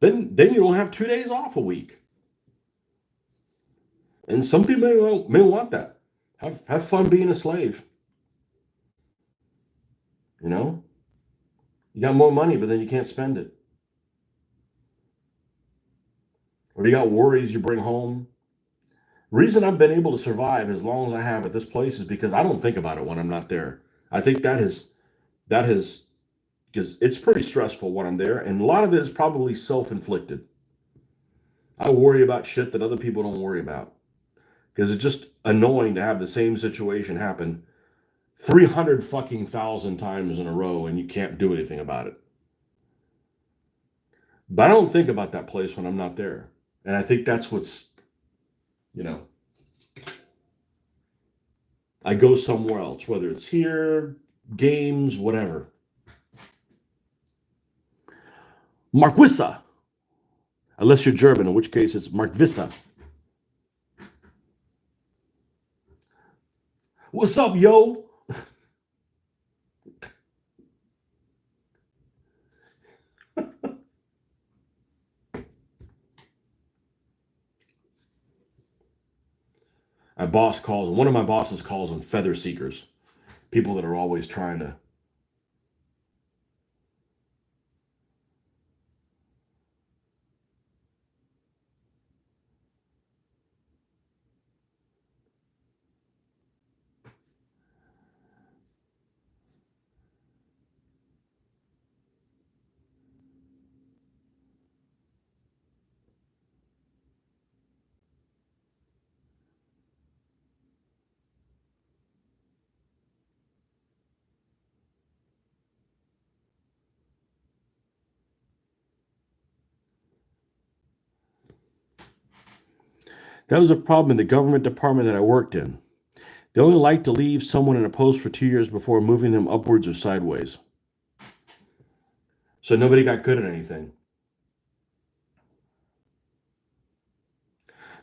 Then you don't have 2 days off a week, and some people may want that. Have fun being a slave. You know, you got more money, but then you can't spend it, or you got worries you bring home. Reason I've been able to survive as long as I have at this place is because I don't think about it when I'm not there. I think that has because it's pretty stressful when I'm there, and a lot of it is probably self-inflicted. I worry about shit that other people don't worry about because it's just annoying to have the same situation happen 300 fucking thousand times in a row and you can't do anything about it. But I don't think about that place when I'm not there. And I think that's what's, you know, I go somewhere else, whether it's here, games, whatever. Marquissa, unless you're German, in which case it's Marquissa. What's up, yo? My boss calls, one of my bosses calls them feather seekers, people that are always trying to. That was a problem in the government department that I worked in. They only like to leave someone in a post for 2 years before moving them upwards or sideways. So nobody got good at anything.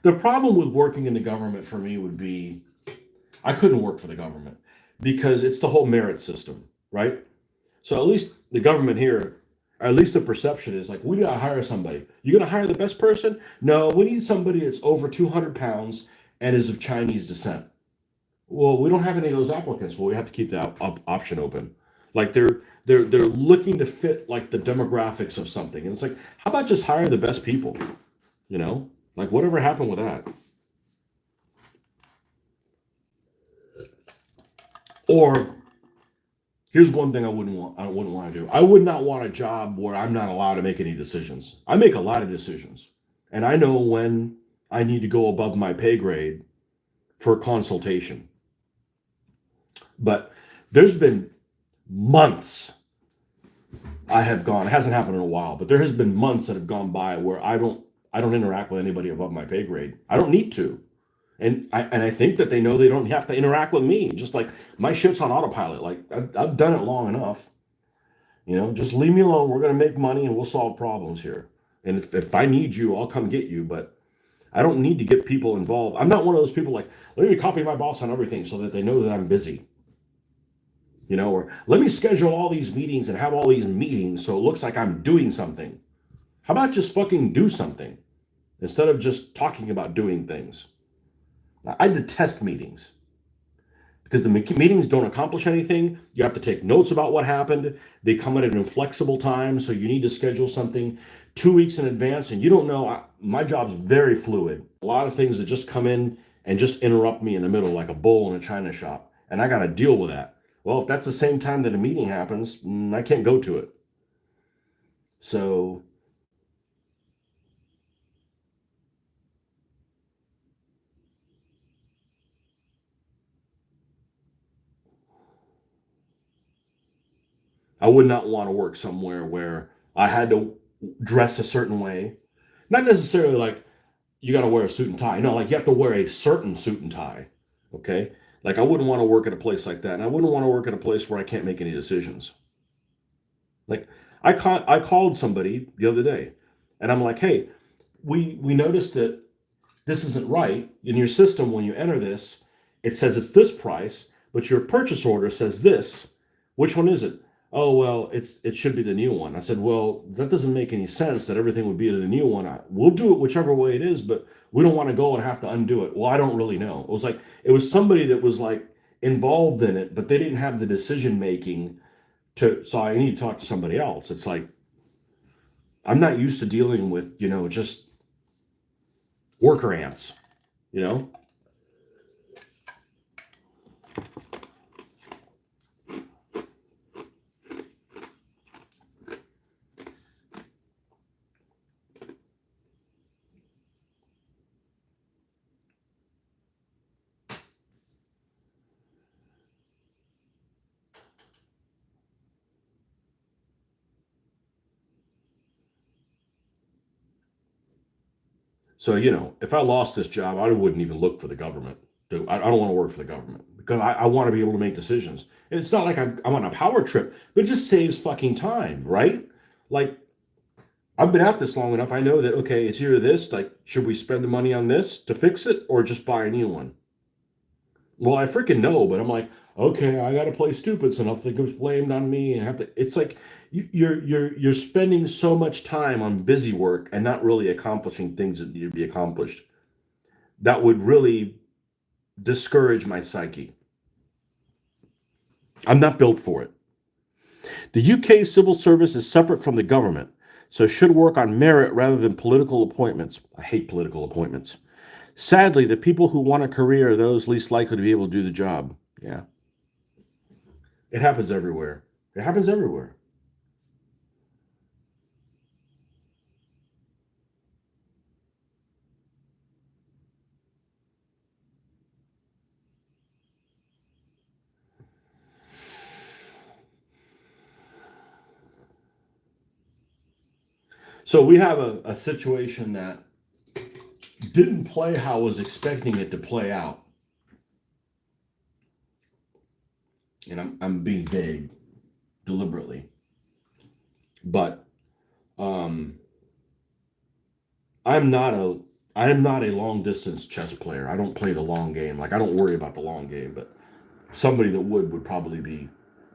The problem with working in the government for me would be I couldn't work for the government because it's the whole merit system, right? So at least the government here, or at least the perception is like, we gotta hire somebody. You're gonna hire the best person? No, we need somebody that's over 200 pounds and is of Chinese descent. Well, we don't have any of those applicants. Well, we have to keep that option open. Like they're looking to fit like the demographics of something, and it's like, how about just hire the best people? You know, like whatever happened with that? Or here's one thing I wouldn't want. I wouldn't want to do. I would not want a job where I'm not allowed to make any decisions. I make a lot of decisions, and I know when I need to go above my pay grade for consultation. But there's been months I have gone. It hasn't happened in a while, but there has been months that have gone by where I don't interact with anybody above my pay grade. I don't need to. And I think that they know they don't have to interact with me. Just like my shit's on autopilot. Like I've done it long enough. You know, just leave me alone. We're gonna make money and we'll solve problems here. And if I need you, I'll come get you. But I don't need to get people involved. I'm not one of those people like, let me copy my boss on everything so that they know that I'm busy. You know, or let me schedule all these meetings and have all these meetings so it looks like I'm doing something. How about just fucking do something instead of just talking about doing things? I detest meetings because the meetings don't accomplish anything. You have to take notes about what happened. They come at an inflexible time, so you need to schedule something 2 weeks in advance, and you don't know. My job's very fluid. A lot of things that just come in and just interrupt me in the middle, like a bull in a china shop, and I got to deal with that. Well, if that's the same time that a meeting happens, I can't go to it. So I would not want to work somewhere where I had to dress a certain way. Not necessarily like you got to wear a suit and tie. No, like you have to wear a certain suit and tie. Okay. Like I wouldn't want to work at a place like that. And I wouldn't want to work at a place where I can't make any decisions. Like I called somebody the other day and I'm like, hey, we noticed that this isn't right. In your system, when you enter this, it says it's this price, but your purchase order says this. Which one is it? Oh well, it should be the new one. I said, well, that doesn't make any sense that everything would be the new one. We'll do it whichever way it is, but we don't want to go and have to undo it. Well, I don't really know. It was like it was somebody that was like involved in it, but they didn't have the decision making to. So I need to talk to somebody else. It's like I'm not used to dealing with just worker ants. You know. So, if I lost this job, I wouldn't even look for the government. I don't want to work for the government because I want to be able to make decisions. And it's not like I'm on a power trip, but it just saves fucking time, right? Like, I've been at this long enough. I know that, okay, it's either this, like, should we spend the money on this to fix it or just buy a new one? Well, I freaking know, but I'm like, okay, I got to play stupid so nothing gets blamed on me. And have to, it's like you're spending so much time on busy work and not really accomplishing things that need to be accomplished. That would really discourage my psyche. I'm not built for it. The UK civil service is separate from the government, so should work on merit rather than political appointments. I hate political appointments. Sadly, the people who want a career are those least likely to be able to do the job. Yeah. It happens everywhere. It happens everywhere. So we have a situation that didn't play how I was expecting it to play out. And I'm being vague deliberately. But um, I'm not a I'm not a long distance chess player. I don't play the long game. Like I don't worry about the long game, but somebody that would probably be,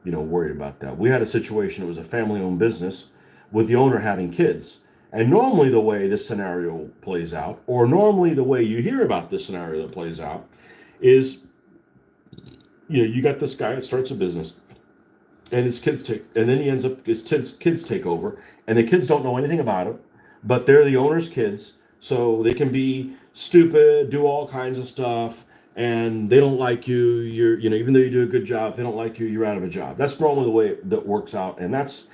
worried about that. We had a situation, it was a family owned business with the owner having kids. And normally the way this scenario plays out, or normally the way you hear about this scenario that plays out, is you got this guy that starts a business and his kids take and then he ends up his kids take over and the kids don't know anything about it, but they're the owner's kids, so they can be stupid, do all kinds of stuff, and they don't like you. Even though you do a good job, if they don't like you, you're out of a job. That's normally the way that works out, and that's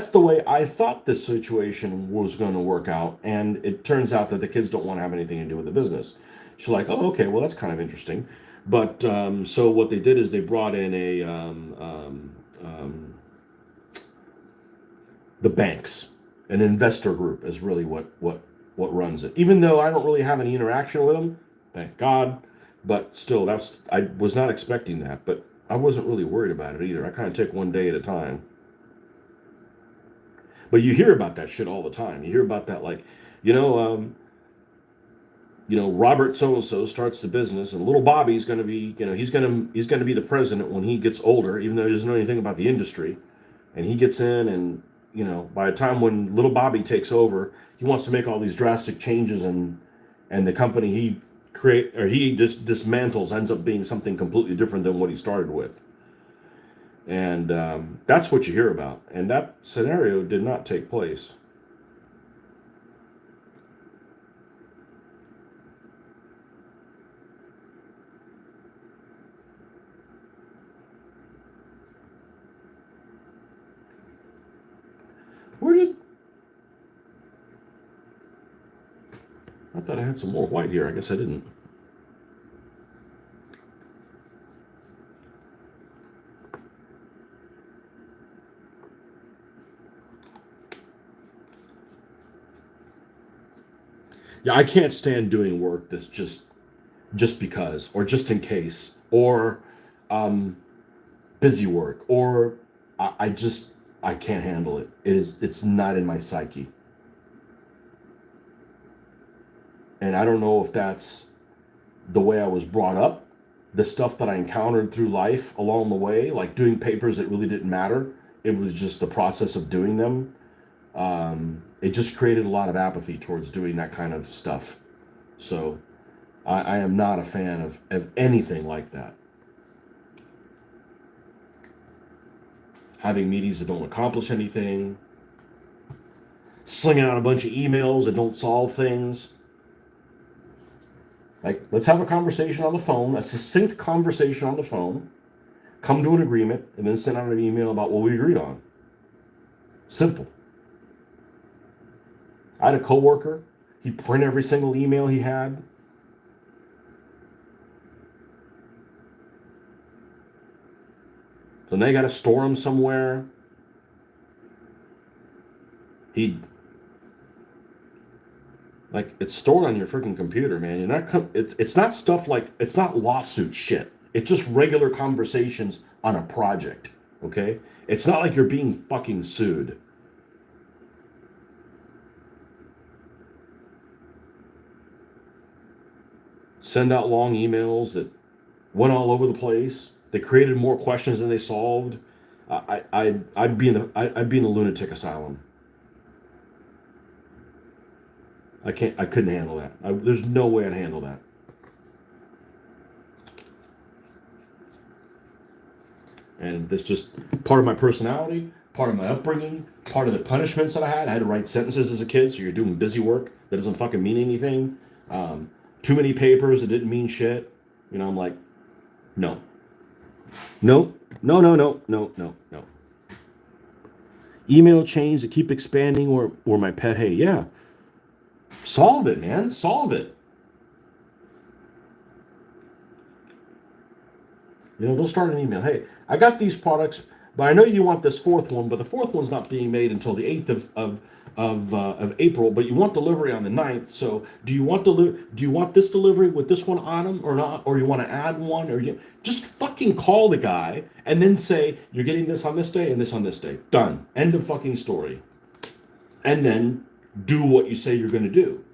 the way I thought this situation was going to work out, and it turns out that the kids don't want to have anything to do with the business. She's like, oh, okay, well, that's kind of interesting. But so what they did is they brought in the banks, an investor group is really what runs it. Even though I don't really have any interaction with them, thank God. But still, I was not expecting that. But I wasn't really worried about it either. I kind of take one day at a time. But you hear about that shit all the time. You hear about that, like, you know, um, Robert so and so starts the business, and little Bobby's going to be, he's going to be the president when he gets older, even though he doesn't know anything about the industry. And he gets in, and by the time when little Bobby takes over, he wants to make all these drastic changes, and the company he just dismantles ends up being something completely different than what he started with. And that's what you hear about. And that scenario did not take place. Where did I thought I had some more white here? I guess I didn't. Yeah, I can't stand doing work that's just because, or just in case, or um, busy work, or I just I can't handle it. It's not in my psyche, and I don't know if that's the way I was brought up, the stuff that I encountered through life along the way, like doing papers that really didn't matter. It was just the process of doing them. It just created a lot of apathy towards doing that kind of stuff. So I am not a fan of anything like that. Having meetings that don't accomplish anything, slinging out a bunch of emails that don't solve things. Like, let's have a conversation on the phone, a succinct conversation on the phone, come to an agreement, and then send out an email about what we agreed on. Simple. I had a coworker. He'd print every single email he had. So now you got to store them somewhere. He'd Like, it's stored on your freaking computer, man. You're not. It's not stuff like, it's not lawsuit shit. It's just regular conversations on a project. Okay. It's not like you're being fucking sued. Send out long emails that went all over the place. They created more questions than they solved. I'd be in a lunatic asylum. I couldn't handle that. There's no way I'd handle that. And that's just part of my personality, part of my upbringing, part of the punishments that I had. I had to write sentences as a kid, so you're doing busy work that doesn't fucking mean anything. Too many papers that didn't mean shit. You know, I'm like, no. No, no, no, no, no, no, no. Email chains that keep expanding or my pet hate. Yeah. Solve it, man. Solve it. You know, don't start an email. Hey, I got these products, but I know you want this fourth one, but the fourth one's not being made until the 8th of April, but you want delivery on the 9th. So do you want this delivery with this one on them or not? Or you want to add one? Or you just fucking call the guy and then say, you're getting this on this day and this on this day. Done. End of fucking story. And then do what you say you're going to do.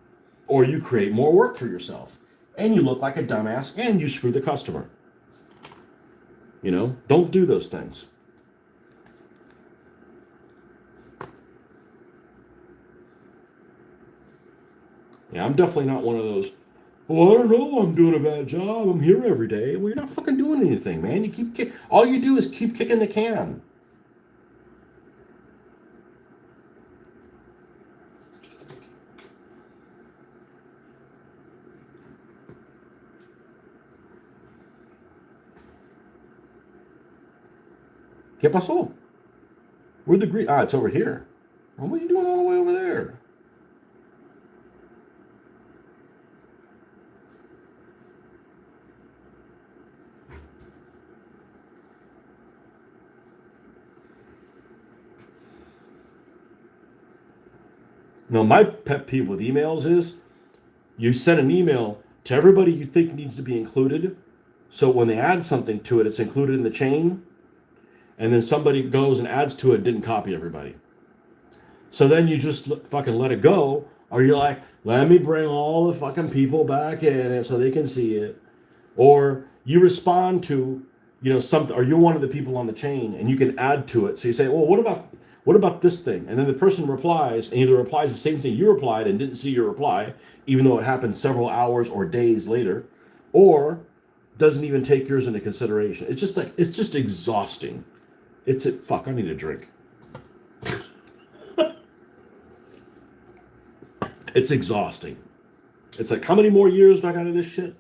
Or you create more work for yourself. And you look like a dumbass and you screw the customer. You know, don't do those things. Yeah, I'm definitely not one of those, well, I don't know, I'm doing a bad job, I'm here every day. Well, you're not fucking doing anything, man. You keep all you do is keep kicking the can. ¿Qué pasó? Where'd the green? Ah, it's over here. Well, what are you doing all the way over there? No, my pet peeve with emails is you send an email to everybody you think needs to be included. So when they add something to it, it's included in the chain. And then somebody goes and adds to it, didn't copy everybody. So then you just fucking let it go, or you're like, let me bring all the fucking people back in it so they can see it. Or you respond to, you know, something, or you're one of the people on the chain and you can add to it. So you say, well, what about this thing? And then the person replies and either replies the same thing you replied and didn't see your reply, even though it happened several hours or days later, or doesn't even take yours into consideration. It's just exhausting. Fuck, I need a drink. It's exhausting. It's like, how many more years do I got of this shit?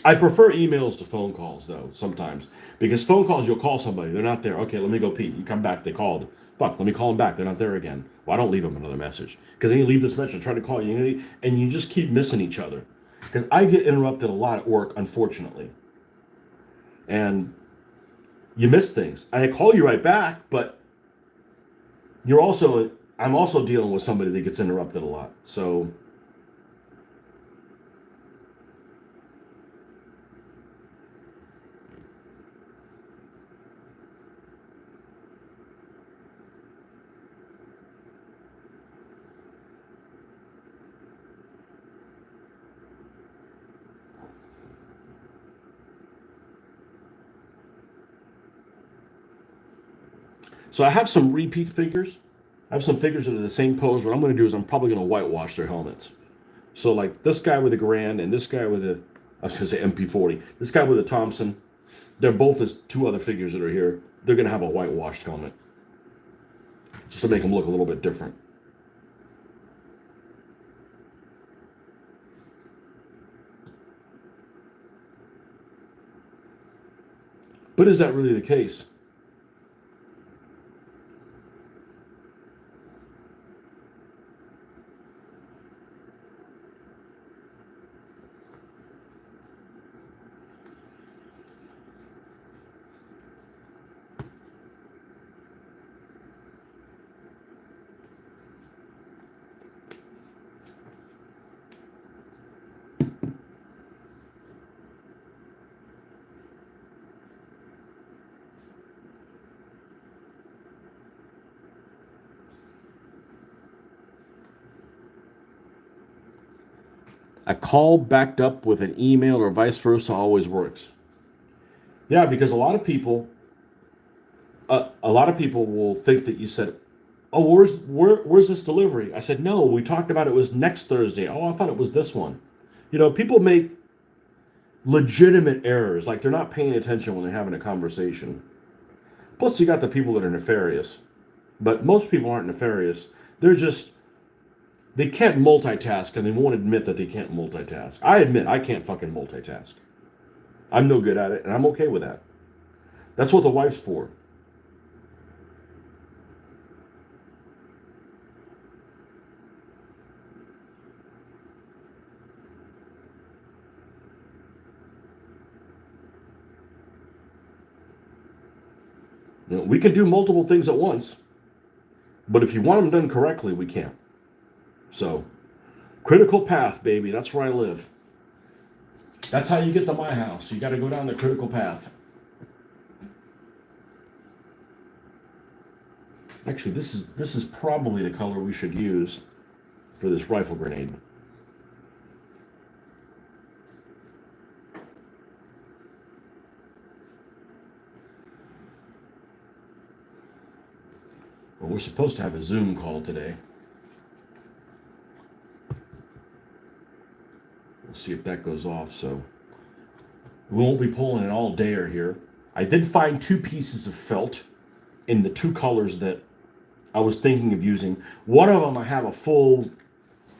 I prefer emails to phone calls, though, sometimes. Because phone calls, you'll call somebody. They're not there. Okay, let me go pee. You come back. They called. Fuck, let me call them back. They're not there again. Well, I don't leave them another message. Because then you leave this message, try to call you, and you just keep missing each other. Because I get interrupted a lot at work, unfortunately. And you miss things. I call you right back, but I'm also dealing with somebody that gets interrupted a lot. So I have some repeat figures. I have some figures that are the same pose. What I'm going to do is I'm probably going to whitewash their helmets. So like this guy with a Grand and this guy with I was going to say MP40. This guy with a Thompson. They're both as two other figures that are here. They're going to have a whitewashed helmet. Just to make them look a little bit different. But is that really the case? a call backed up with an email or vice versa always works. Yeah, because a lot of people will think that you said, "Oh, where's this delivery?" I said, "No, we talked about it was next Thursday." "Oh, I thought it was this one." People make legitimate errors, like they're not paying attention when they're having a conversation. Plus, you got the people that are nefarious, but most people aren't nefarious. They're just they can't multitask, and they won't admit that they can't multitask. I admit I can't fucking multitask. I'm no good at it, and I'm okay with that. That's what the wife's for. We can do multiple things at once, but if you want them done correctly, we can't. So, critical path, baby. That's where I live. That's how you get to my house. You got to go down the critical path. Actually, this is probably the color we should use for this rifle grenade. Well, we're supposed to have a Zoom call today. We'll see if that goes off. So we won't be pulling an all dayer here. I did find two pieces of felt in the two colors that I was thinking of using. One of them I have a full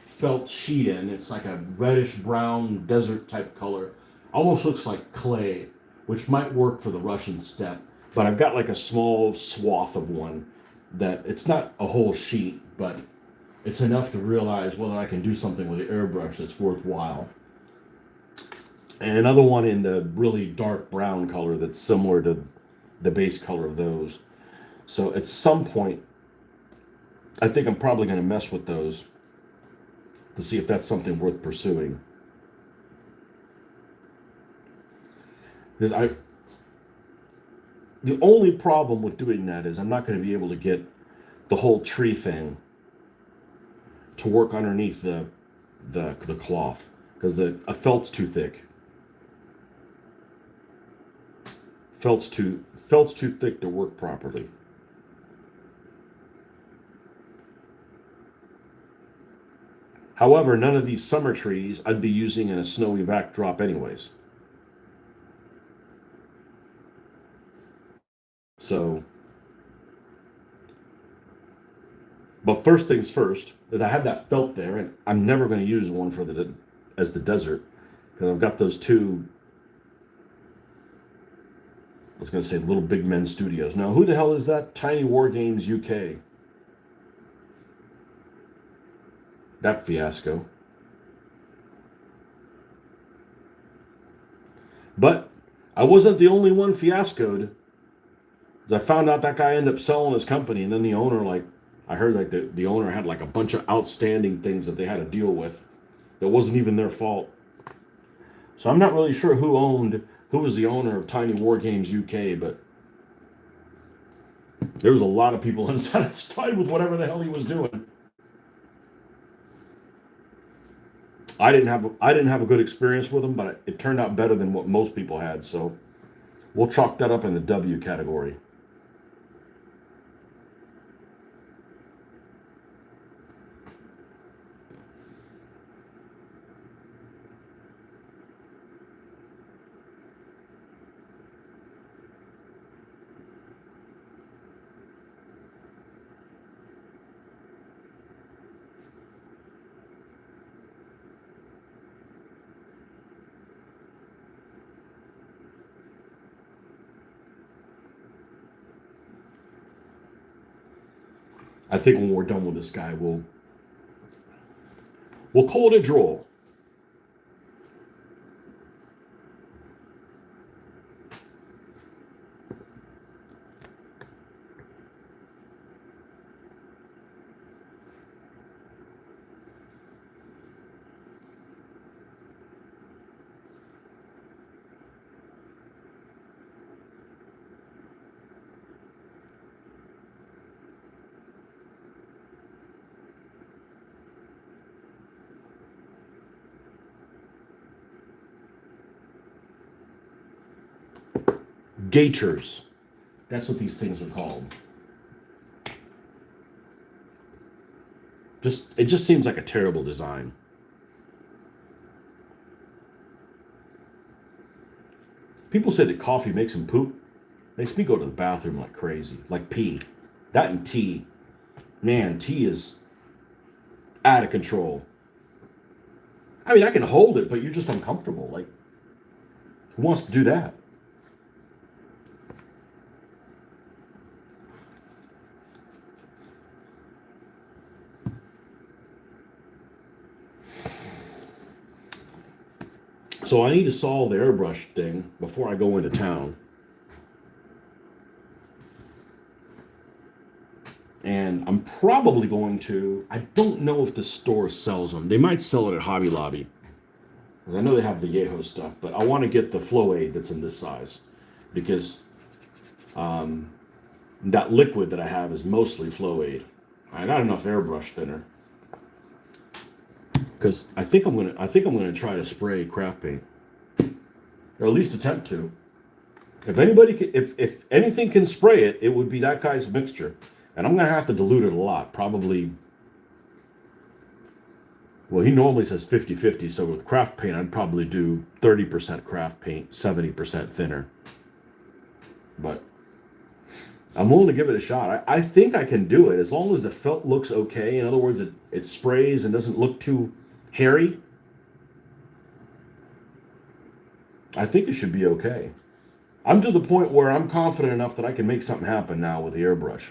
felt sheet in. It's like a reddish brown desert type color. Almost looks like clay, which might work for the Russian steppe. But I've got like a small swath of one that it's not a whole sheet, but it's enough to realize whether I can do something with the airbrush that's worthwhile. And another one in the really dark brown color that's similar to the base color of those. So at some point, I think I'm probably going to mess with those to see if that's something worth pursuing. The only problem with doing that is I'm not going to be able to get the whole tree thing to work underneath the cloth because a felt's too thick. Felt's too thick to work properly. However, none of these summer trees I'd be using in a snowy backdrop anyways. So, but first things first is I have that felt there, and I'm never going to use one for as the desert because I've got those two. I was going to say Little Big Men Studios. Now, who the hell is that? Tiny War Games UK. That fiasco. But I wasn't the only one fiascoed. I found out that guy ended up selling his company, and then the owner, I heard like the owner had like a bunch of outstanding things that they had to deal with. That wasn't even their fault. So I'm not really sure who was the owner of Tiny War Games UK, but there was a lot of people unsatisfied with whatever the hell he was doing. I didn't have a good experience with him, but it turned out better than what most people had. So we'll chalk that up in the W category. I think when we're done with this guy, we'll call it a draw. Gaiters. That's what these things are called. It just seems like a terrible design. People say that coffee makes them poop. Makes me go to the bathroom like crazy, like pee. That and tea. Man, tea is out of control. I mean, I can hold it, but you're just uncomfortable. Like, who wants to do that? So I need to solve the airbrush thing before I go into town. And I'm probably going to, I don't know if the store sells them. They might sell it at Hobby Lobby. I know they have the Yeho stuff, but I want to get the Flow Aid that's in this size. Because that liquid that I have is mostly Flow Aid. I got enough airbrush thinner. Because I think I'm gonna try to spray craft paint. Or at least attempt to. If anybody can, if anything can spray it, it would be that guy's mixture. And I'm going to have to dilute it a lot. Probably, well, he normally says 50-50. So with craft paint, I'd probably do 30% craft paint, 70% thinner. But I'm willing to give it a shot. I think I can do it as long as the felt looks okay. In other words, it sprays and doesn't look too hairy. I think it should be okay. I'm to the point where I'm confident enough that I can make something happen now with the airbrush.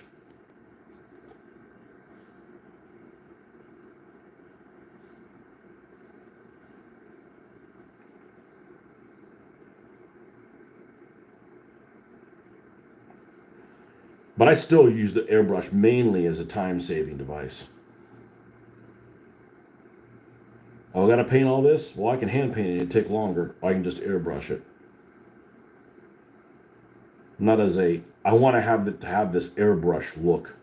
But I still use the airbrush mainly as a time-saving device. Oh, I got to paint all this? Well, I can hand paint it. It'd take longer. I can just airbrush it. Not as a, I want to have this airbrush look.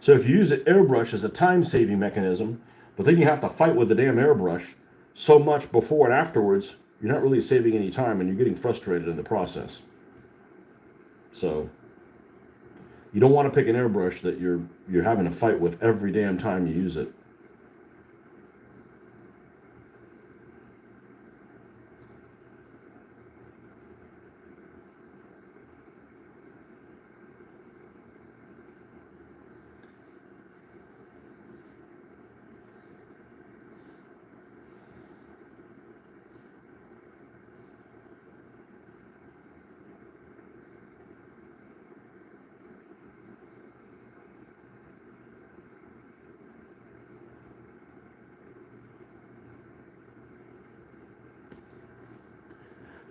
So if you use the airbrush as a time-saving mechanism, but then you have to fight with the damn airbrush so much before and afterwards, you're not really saving any time and you're getting frustrated in the process. So you don't want to pick an airbrush that you're having to fight with every damn time you use it.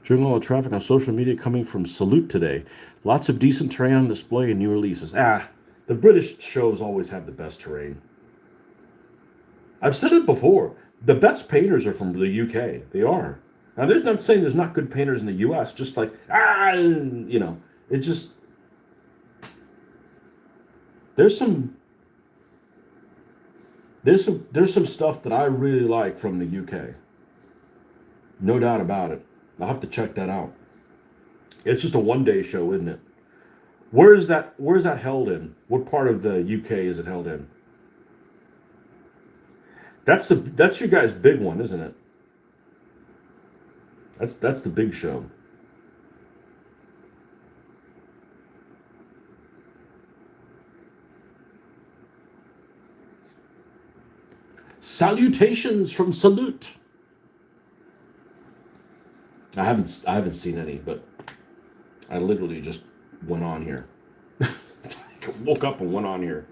During all the traffic on social media coming from Salute today, lots of decent terrain on display and new releases. The British shows always have the best terrain. I've said it before. The best painters are from the UK. They are. Now, they're not saying there's not good painters in the US, just like, it just, there's some stuff that I really like from the UK. No doubt about it. I'll have to check that out. It's just a one-day show, isn't it? Where is that held in? What part of the UK is it held in? That's your guys' big one, isn't it? That's the big show. Salutations from Salute. I haven't seen any, but I literally just went on here. I woke up and went on here.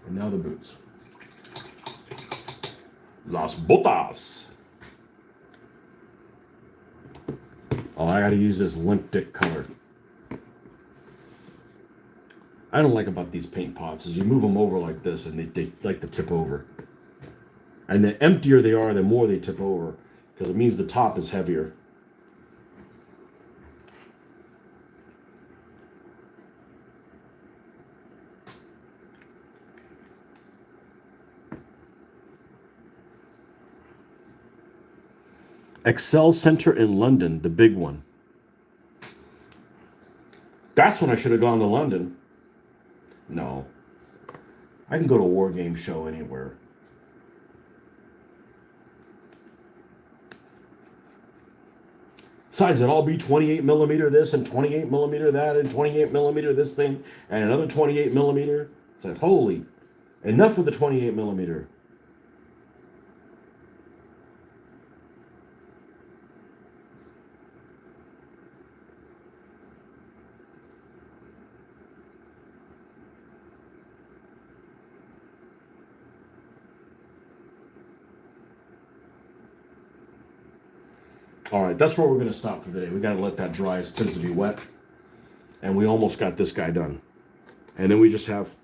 And now the boots. Las botas. Oh, I got to use this limp dick color. I don't like about these paint pots is you move them over like this and they like to tip over. And the emptier they are, the more they tip over because it means the top is heavier. Excel Center in London, the big one. That's when I should have gone to London. No. I can go to a war game show anywhere. Besides, it'll all be 28 millimeter this and 28 millimeter that and 28 millimeter this thing and another 28 millimeter. It's like, holy, enough with the 28 millimeter. All right, that's where we're going to stop for today. We got to let that dry. It tends to be wet. And we almost got this guy done. And then we just have,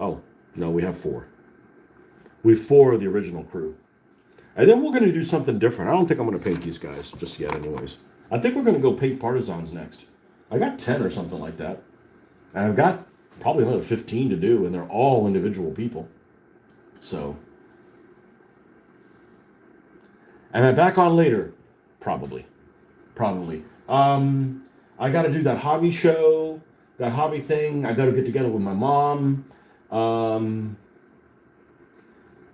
oh, no, we have 4. We have 4 of the original crew. And then we're going to do something different. I don't think I'm going to paint these guys just yet anyways. I think we're going to go paint partisans next. I got 10 or something like that. And I've got probably another 15 to do, and they're all individual people. So. And I'm back on later. Probably. I got to do that hobby show, that hobby thing. I got to get together with my mom.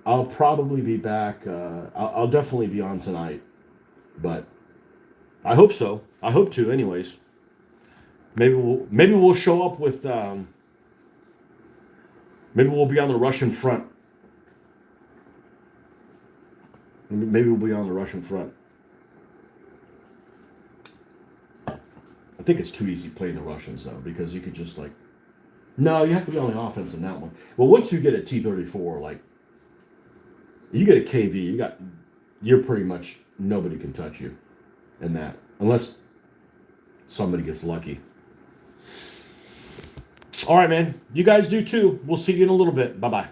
I'll probably be back. I'll definitely be on tonight, but I hope so. I hope to, anyways. Maybe we'll show up with. Maybe we'll be on the Russian front. Maybe we'll be on the Russian front. I think it's too easy playing the Russians though, because you could just like, no, you have to be on the offense in that one. Well, once you get a T-34, like, you get a KV, you're pretty much, nobody can touch you in that, unless somebody gets lucky. All right, man. You guys do too. We'll see you in a little bit. Bye-bye.